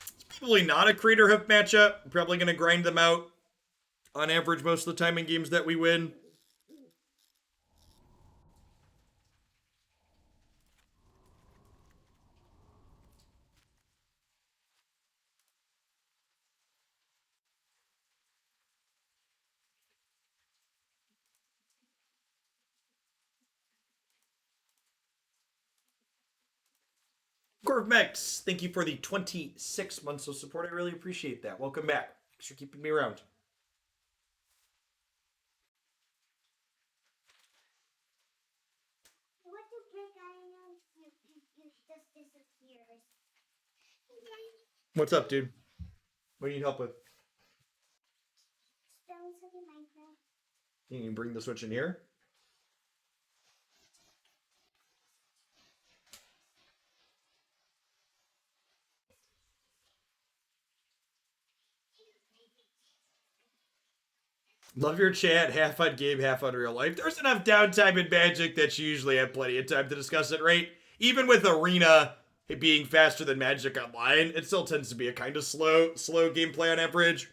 A: It's probably not a Craterhoof matchup. I'm probably going to grind them out on average most of the time in games that we win. Corvmex, thank you for the 26 months of support. I really appreciate that. Welcome back. Thanks for keeping me around.
D: What do break items you just disappears?
A: What's up, dude? What do you need help with?
D: Spells of Minecraft.
A: You can bring the switch in here. Love your chat, half on game, half on real life. There's enough downtime in Magic that you usually have plenty of time to discuss it, right? Even with Arena being faster than Magic Online, it still tends to be a kind of slow gameplay on average.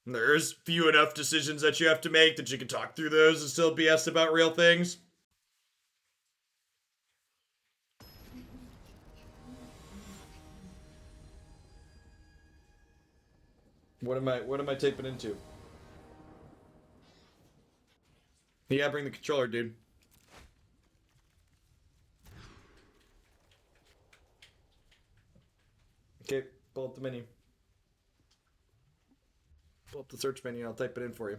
A: There's few enough decisions that you have to make that you can talk through those and still BS about real things. What am I taping into? You gotta bring the controller, dude. Okay, pull up the menu. Pull up the search menu and I'll type it in for you.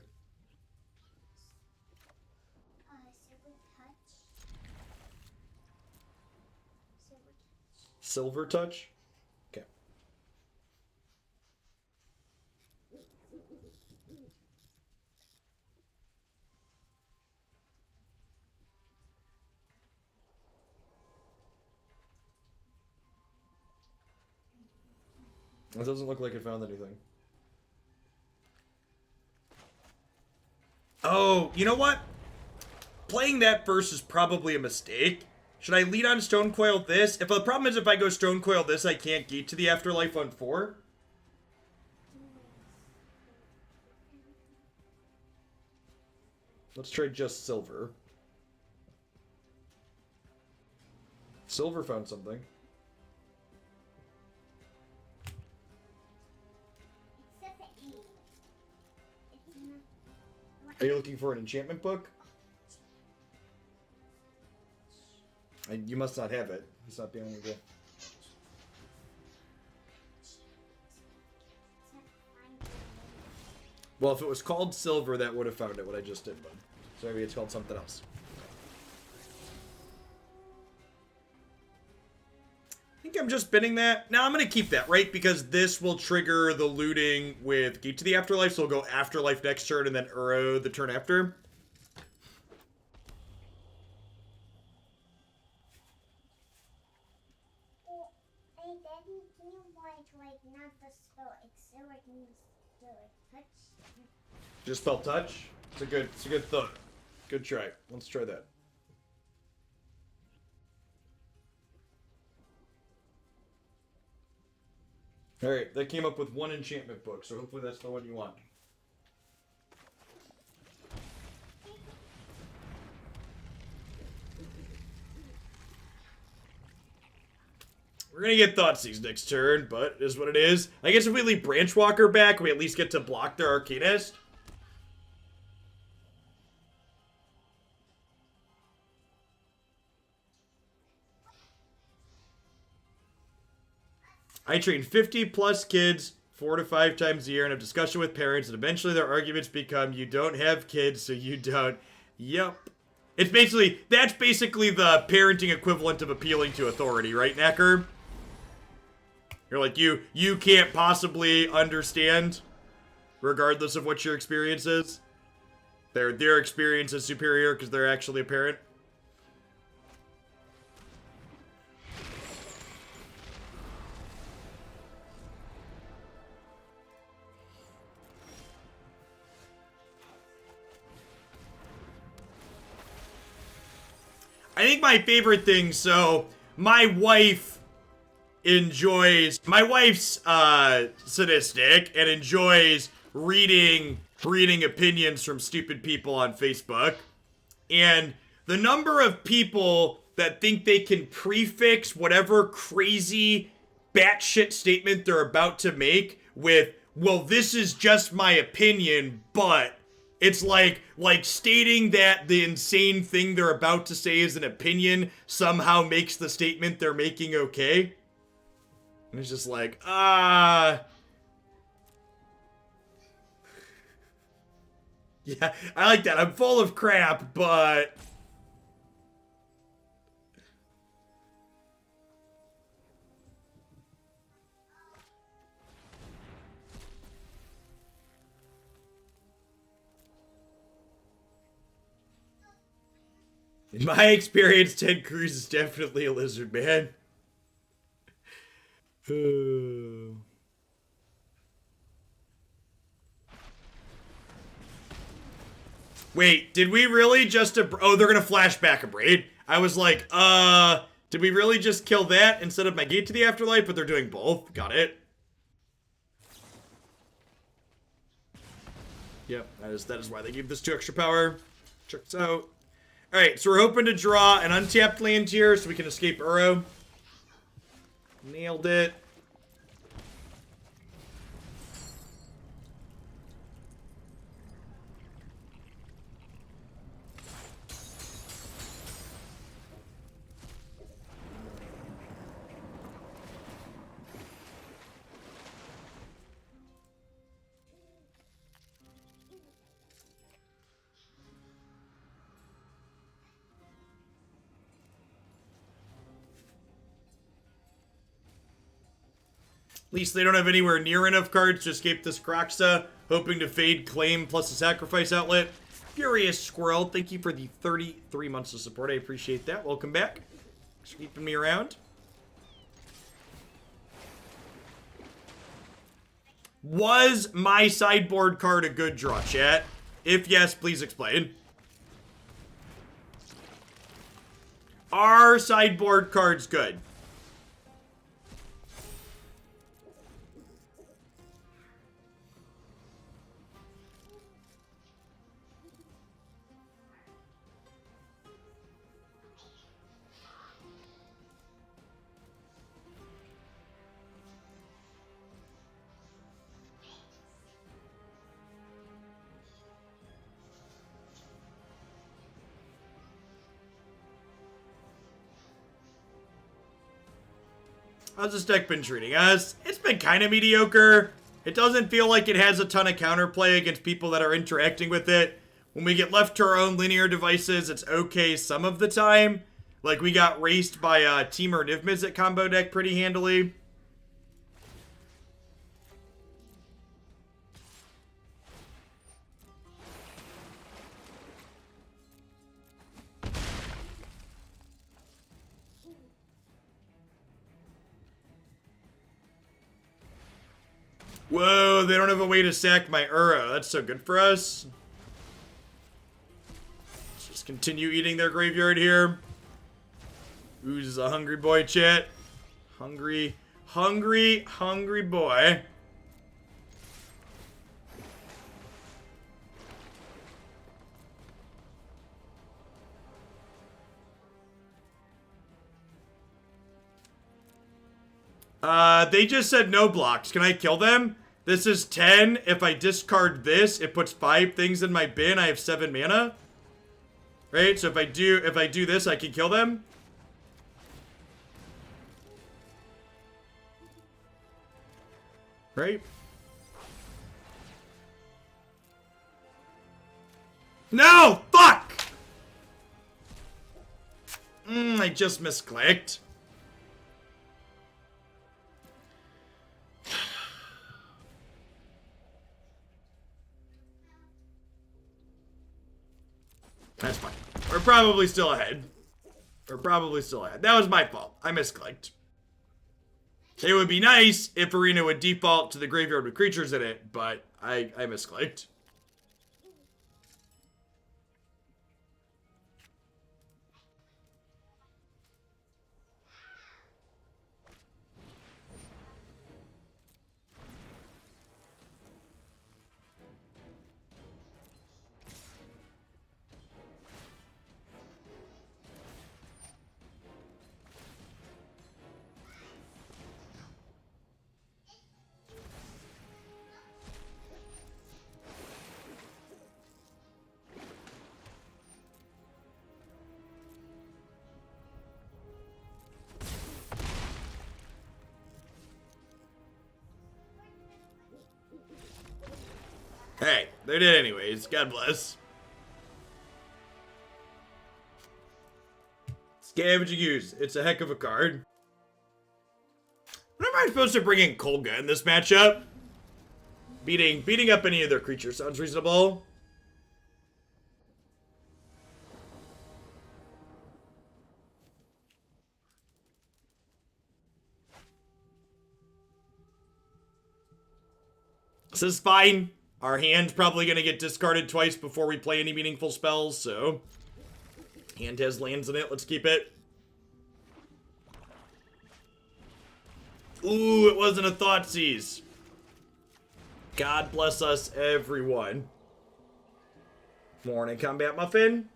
D: Silver touch.
A: Silver touch? Okay. It doesn't look like it found anything. Oh, you know what? Playing that first is probably a mistake. Should I lead on Stonecoil this? If the problem is if I go Stonecoil this, I can't gate to the Afterlife on 4. Let's try just silver. Silver found something. Are you looking for an enchantment book? You must not have it. It's not the only way. Well, if it was called silver, that would have found it, what I just did, bud. So maybe it's called something else. I think I'm just spinning that. Now I'm going to keep that, right? Because this will trigger the looting with Gate to the Afterlife, so we'll go Afterlife next turn and then Uro the turn after.
D: Hey, Daddy, can you like not the spell Excel, I can use the touch?
A: Just spell touch? It's a good thought. Good try. Let's try that. Alright, that came up with one enchantment book, so hopefully that's the one you want. We're gonna get Thoughtseize next turn, but it is what it is. I guess if we leave Branchwalker back, we at least get to block their Arcanist. I train 50 plus kids 4 to 5 times a year and have discussion with parents, and eventually their arguments become, you don't have kids, so you don't. Yep. That's basically the parenting equivalent of appealing to authority, right, Knacker? You're like, you can't possibly understand, regardless of what your experience is. Their experience is superior because they're actually a parent. I think my favorite thing, so my wife's sadistic and enjoys reading opinions from stupid people on Facebook. And the number of people that think they can prefix whatever crazy batshit statement they're about to make with, well, this is just my opinion, but it's like stating that the insane thing they're about to say is an opinion somehow makes the statement they're making okay. And it's just like, yeah, I like that. I'm full of crap, but in my experience, Ted Cruz is definitely a lizard man. Wait, did we really just... Oh, they're gonna flashback a braid. I was like, did we really just kill that instead of my Gate to the Afterlife? But they're doing both. Got it. Yep, that is why they gave this 2 extra power. Checks out. Alright, so we're hoping to draw an untapped land here so we can escape Uro. Nailed it. At least they don't have anywhere near enough cards to escape this Kroxa. Hoping to fade claim plus a sacrifice outlet. Furious Squirrel, thank you for the 33 months of support. I appreciate that. Welcome back. Thanks for keeping me around. Was my sideboard card a good draw, chat? If yes, please explain. Are sideboard cards good? How's this deck been treating us? It's been kind of mediocre. It doesn't feel like it has a ton of counterplay against people that are interacting with it. When we get left to our own linear devices, it's okay some of the time. Like, we got raced by Temur Niv-Mizzet combo deck pretty handily. Whoa, they don't have a way to sack my Uro. That's so good for us. Let's just continue eating their graveyard here. Ooze is a hungry boy, chat. Hungry, hungry, hungry boy. They just said no blocks. Can I kill them? This is 10. If I discard this, it puts 5 things in my bin. I have 7 mana. Right? So if I do this, I can kill them. Right? No! Fuck! I just misclicked. That's fine. We're probably still ahead. That was my fault. I misclicked. It would be nice if Arena would default to the graveyard with creatures in it, but I misclicked. Hey, they did anyways. God bless. Scavenging Ooze. It's a heck of a card. When am I supposed to bring in Kogla in this matchup? Beating up any of their creatures sounds reasonable. This is fine. Our hand's probably going to get discarded twice before we play any meaningful spells, so... Hand has lands in it. Let's keep it. Ooh, it wasn't a Thoughtseize. God bless us, everyone. Morning, Combat Muffin.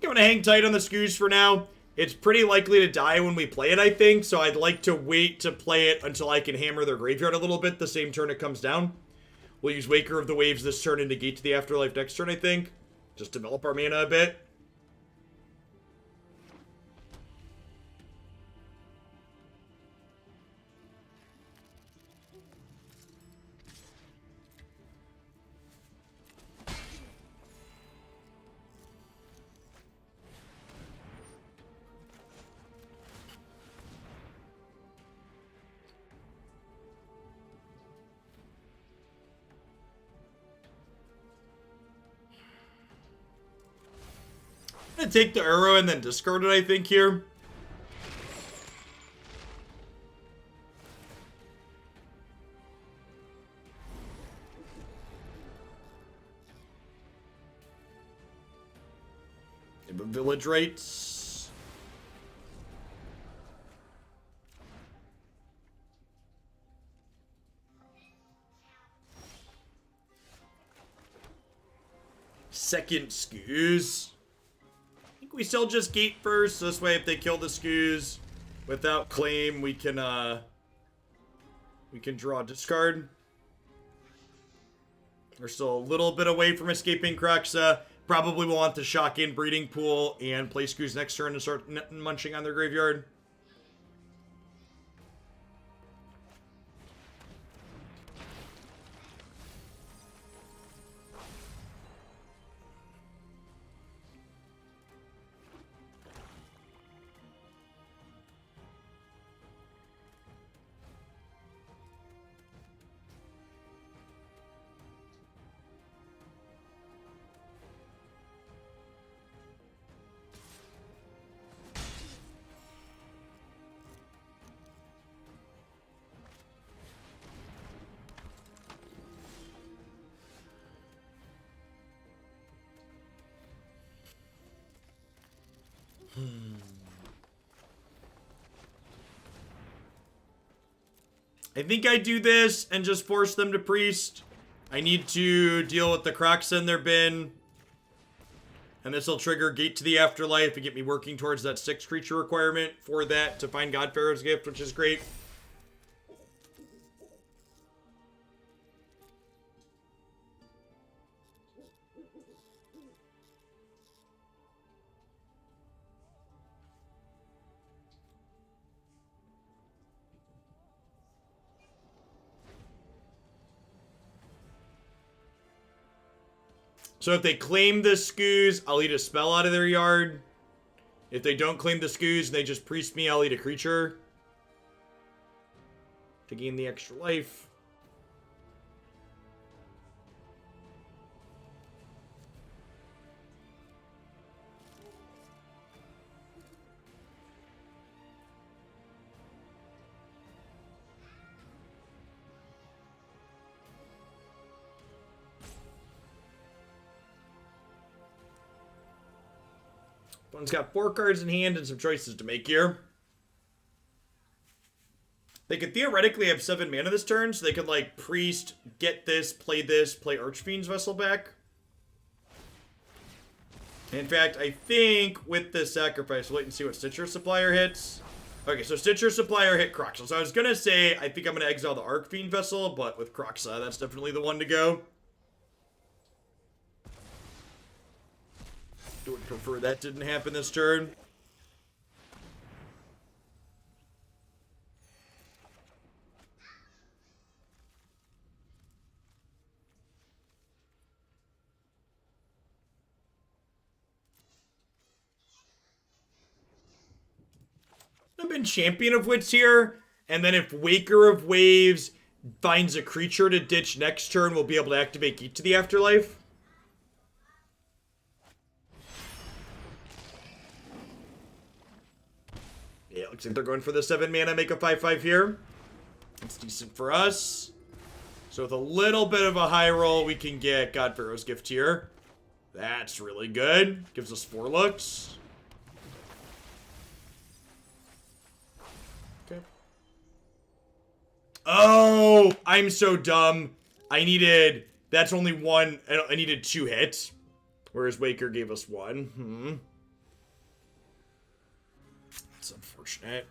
A: I'm gonna hang tight on the Scooze for now. It's pretty likely to die when we play it, I think, so I'd like to wait to play it until I can hammer their graveyard a little bit the same turn it comes down. We'll use Waker of the Waves this turn and negate to the Afterlife next turn, I think. Just develop our mana a bit. I'm gonna take the arrow and then discard it, I think, here. Village rates. Second Scooze. I think we still just gate first. This way, if they kill the Scooze without claim, we can draw a discard. We're still a little bit away from escaping Kraxa. Probably will want to shock in Breeding Pool and play Scooze next turn and start munching on their graveyard. I think I do this and just force them to Priest. I need to deal with the Crocs in their bin. And this will trigger Gate to the Afterlife and get me working towards that 6 creature requirement for that to find God-Pharaoh's Gift, which is great. So if they claim the Scooze, I'll eat a spell out of their yard. If they don't claim the Scooze and they just priest me, I'll eat a creature to gain the extra life. One's got 4 cards in hand and some choices to make here. They could theoretically have 7 mana this turn, so they could, like, Priest, get this, play Archfiend's Vessel back. In fact, I think with this sacrifice, we'll wait and see what Stitcher Supplier hits. Okay, so Stitcher Supplier hit Croxa. So I was gonna say, I think I'm gonna exile the Archfiend Vessel, but with Croxa, that's definitely the one to go. Would prefer that didn't happen this turn. I've been Champion of Wits here, and then if Waker of Waves finds a creature to ditch next turn, we'll be able to activate Gate to the Afterlife. Yeah, looks like they're going for the 7 mana, make a 5/5 here. That's decent for us. So with a little bit of a high roll, we can get God-Pharaoh's Gift here. That's really good. Gives us 4 looks. Okay. Oh, I'm so dumb. That's only 1. I needed 2 hits. Whereas Waker gave us 1. That's unfortunate.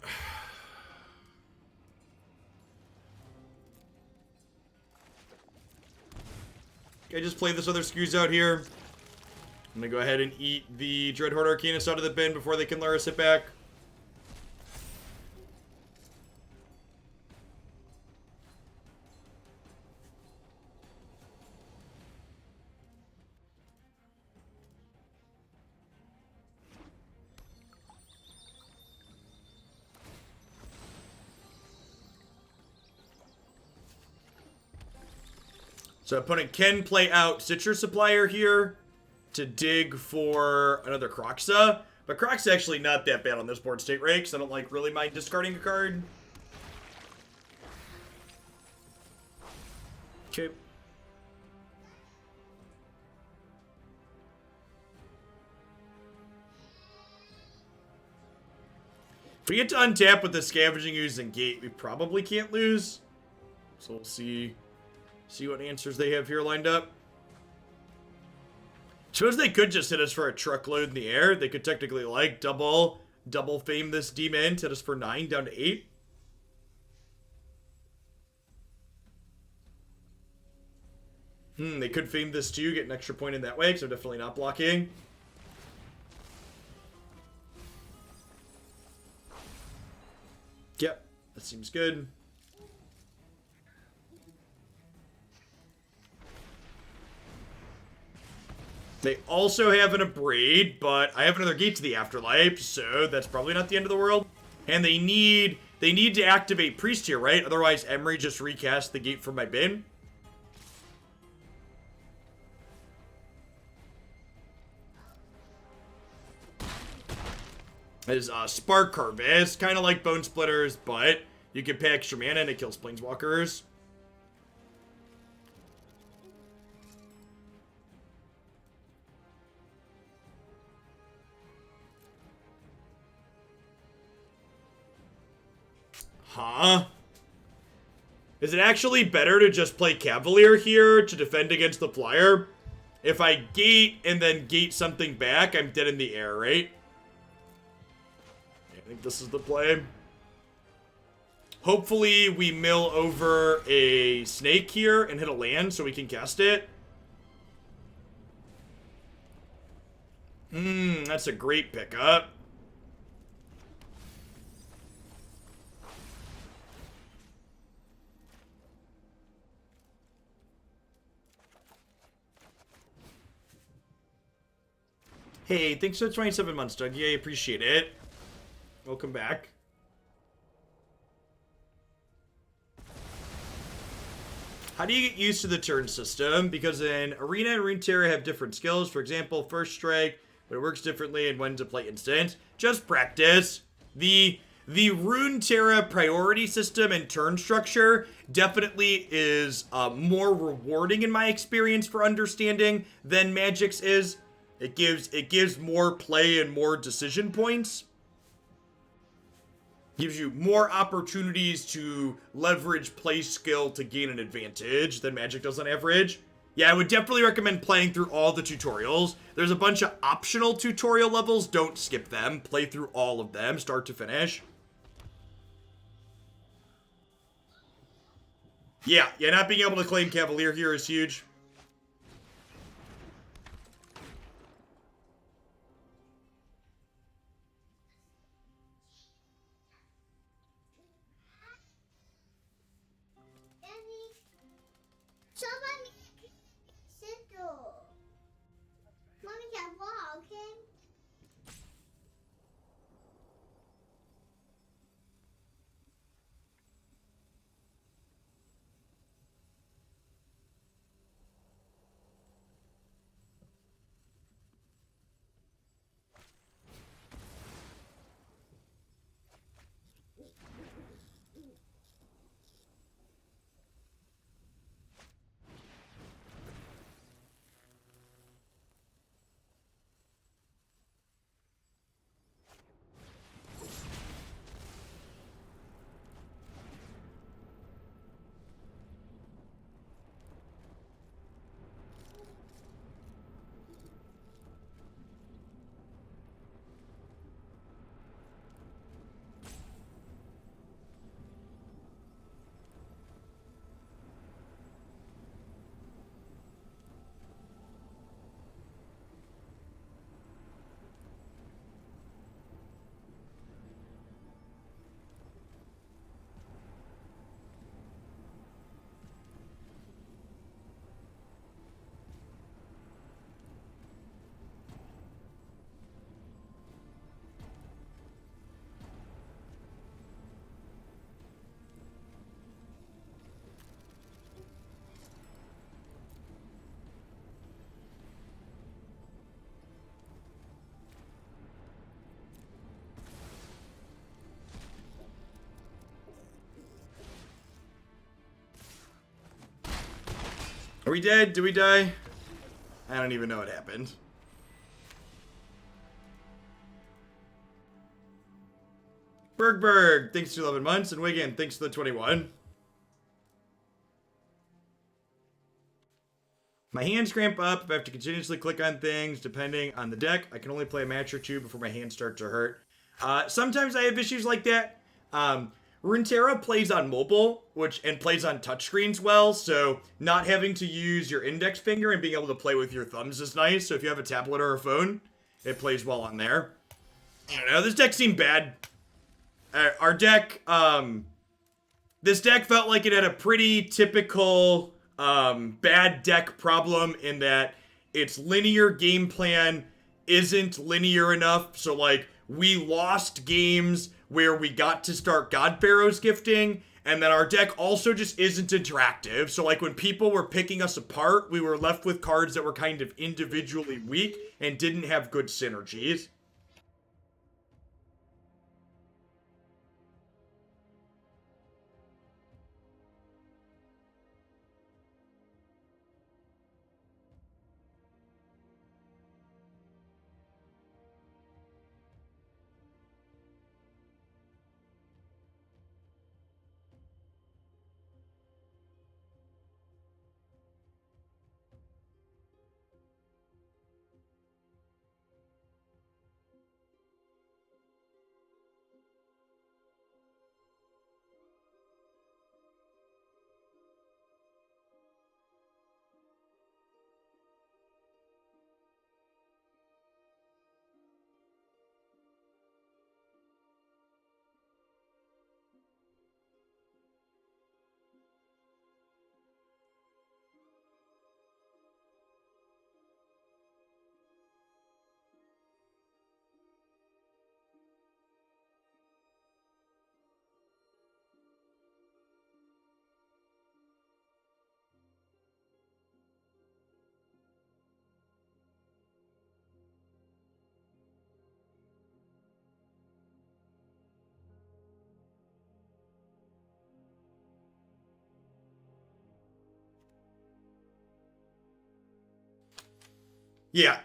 A: Okay, just play this other Screws out here. I'm gonna go ahead and eat the Dreadhorde Arcanist out of the bin before they can lure us it back. So opponent can play out Citrus Supplier here to dig for another Kroxa. But Kroxa actually not that bad on this board state, right? Because I don't like really mind discarding a card. Okay. If we get to untap with the Scavenging Ooze and Gate, we probably can't lose. So we'll see what answers they have here lined up. Suppose they could just hit us for a truckload in the air. They could technically like double fame this demon, hit us for 9 down to 8. They could fame this too, get an extra point in that way, because I'm definitely not blocking. Yep, that seems good. They also have an Abrade, but I have another gate to the Afterlife, so that's probably not the end of the world. And they need to activate Priest here, right? Otherwise, Emry just recast the gate from my bin. Is Spark Harvest, kind of like Bone Splitters, but you can pay extra mana and it kills Planeswalkers. Huh? Is it actually better to just play Cavalier here to defend against the flyer? If I gate and then gate something back, I'm dead in the air, right? I think this is the play. Hopefully we mill over a snake here and hit a land so we can cast it. That's a great pickup. Hey, thanks for 27 months, Doug. Yeah, I appreciate it. Welcome back. How do you get used to the turn system? Because in Arena and Runeterra have different skills. For example, First Strike, but it works differently and when to play instant. Just practice. The Runeterra priority system and turn structure definitely is more rewarding in my experience for understanding than Magic's is. It gives more play and more decision points. Gives you more opportunities to leverage play skill to gain an advantage than Magic does on average. Yeah, I would definitely recommend playing through all the tutorials. There's a bunch of optional tutorial levels. Don't skip them. Play through all of them, start to finish. Yeah, not being able to claim Cavalier here is huge. Are we dead? Did we die? I don't even know what happened. Bergberg, thanks to 11 months. And Wigan, thanks to the 21. My hands cramp up if I have to continuously click on things depending on the deck. I can only play a match or two before my hands start to hurt. Sometimes I have issues like that. Runeterra plays on mobile, and plays on touchscreens well, so not having to use your index finger and being able to play with your thumbs is nice. So if you have a tablet or a phone, it plays well on there. I don't know, this deck seemed bad. Our deck, this deck felt like it had a pretty typical bad deck problem in that its linear game plan isn't linear enough. So like we lost games where we got to start God-Pharaoh's gifting, and then our deck also just isn't interactive. So like when people were picking us apart, we were left with cards that were kind of individually weak and didn't have good synergies. Yeah.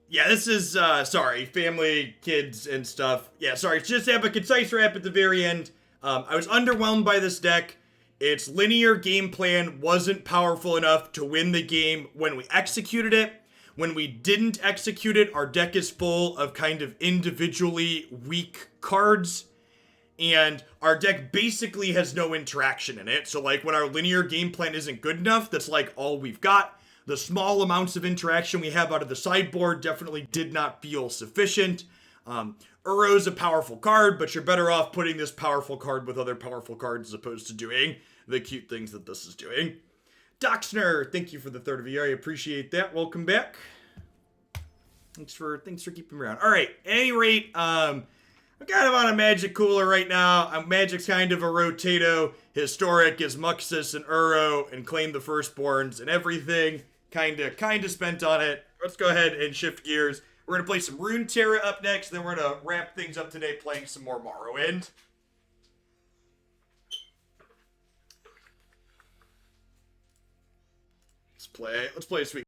A: Yeah, this is, sorry, family, kids, and stuff. Yeah, sorry, just have a concise wrap at the very end. I was underwhelmed by this deck. Its linear game plan wasn't powerful enough to win the game when we executed it. When we didn't execute it, our deck is full of kind of individually weak cards. And our deck basically has no interaction in it. So, like, when our linear game plan isn't good enough, that's, like, all we've got. The small amounts of interaction we have out of the sideboard definitely did not feel sufficient. Uro's a powerful card, but you're better off putting this powerful card with other powerful cards as opposed to doing the cute things that this is doing. Doxner, thank you for the third of the year. I appreciate that. Welcome back. Thanks for keeping me around. All right. At any rate, I'm kind of on a Magic cooler right now. Magic's kind of a rotato. Historic is Muxus and Uro and Claim the Firstborns and everything. Kind of spent on it. Let's go ahead and shift gears. We're going to play some Runeterra up next. Then we're going to wrap things up today playing some more Morrowind. Let's play a sweet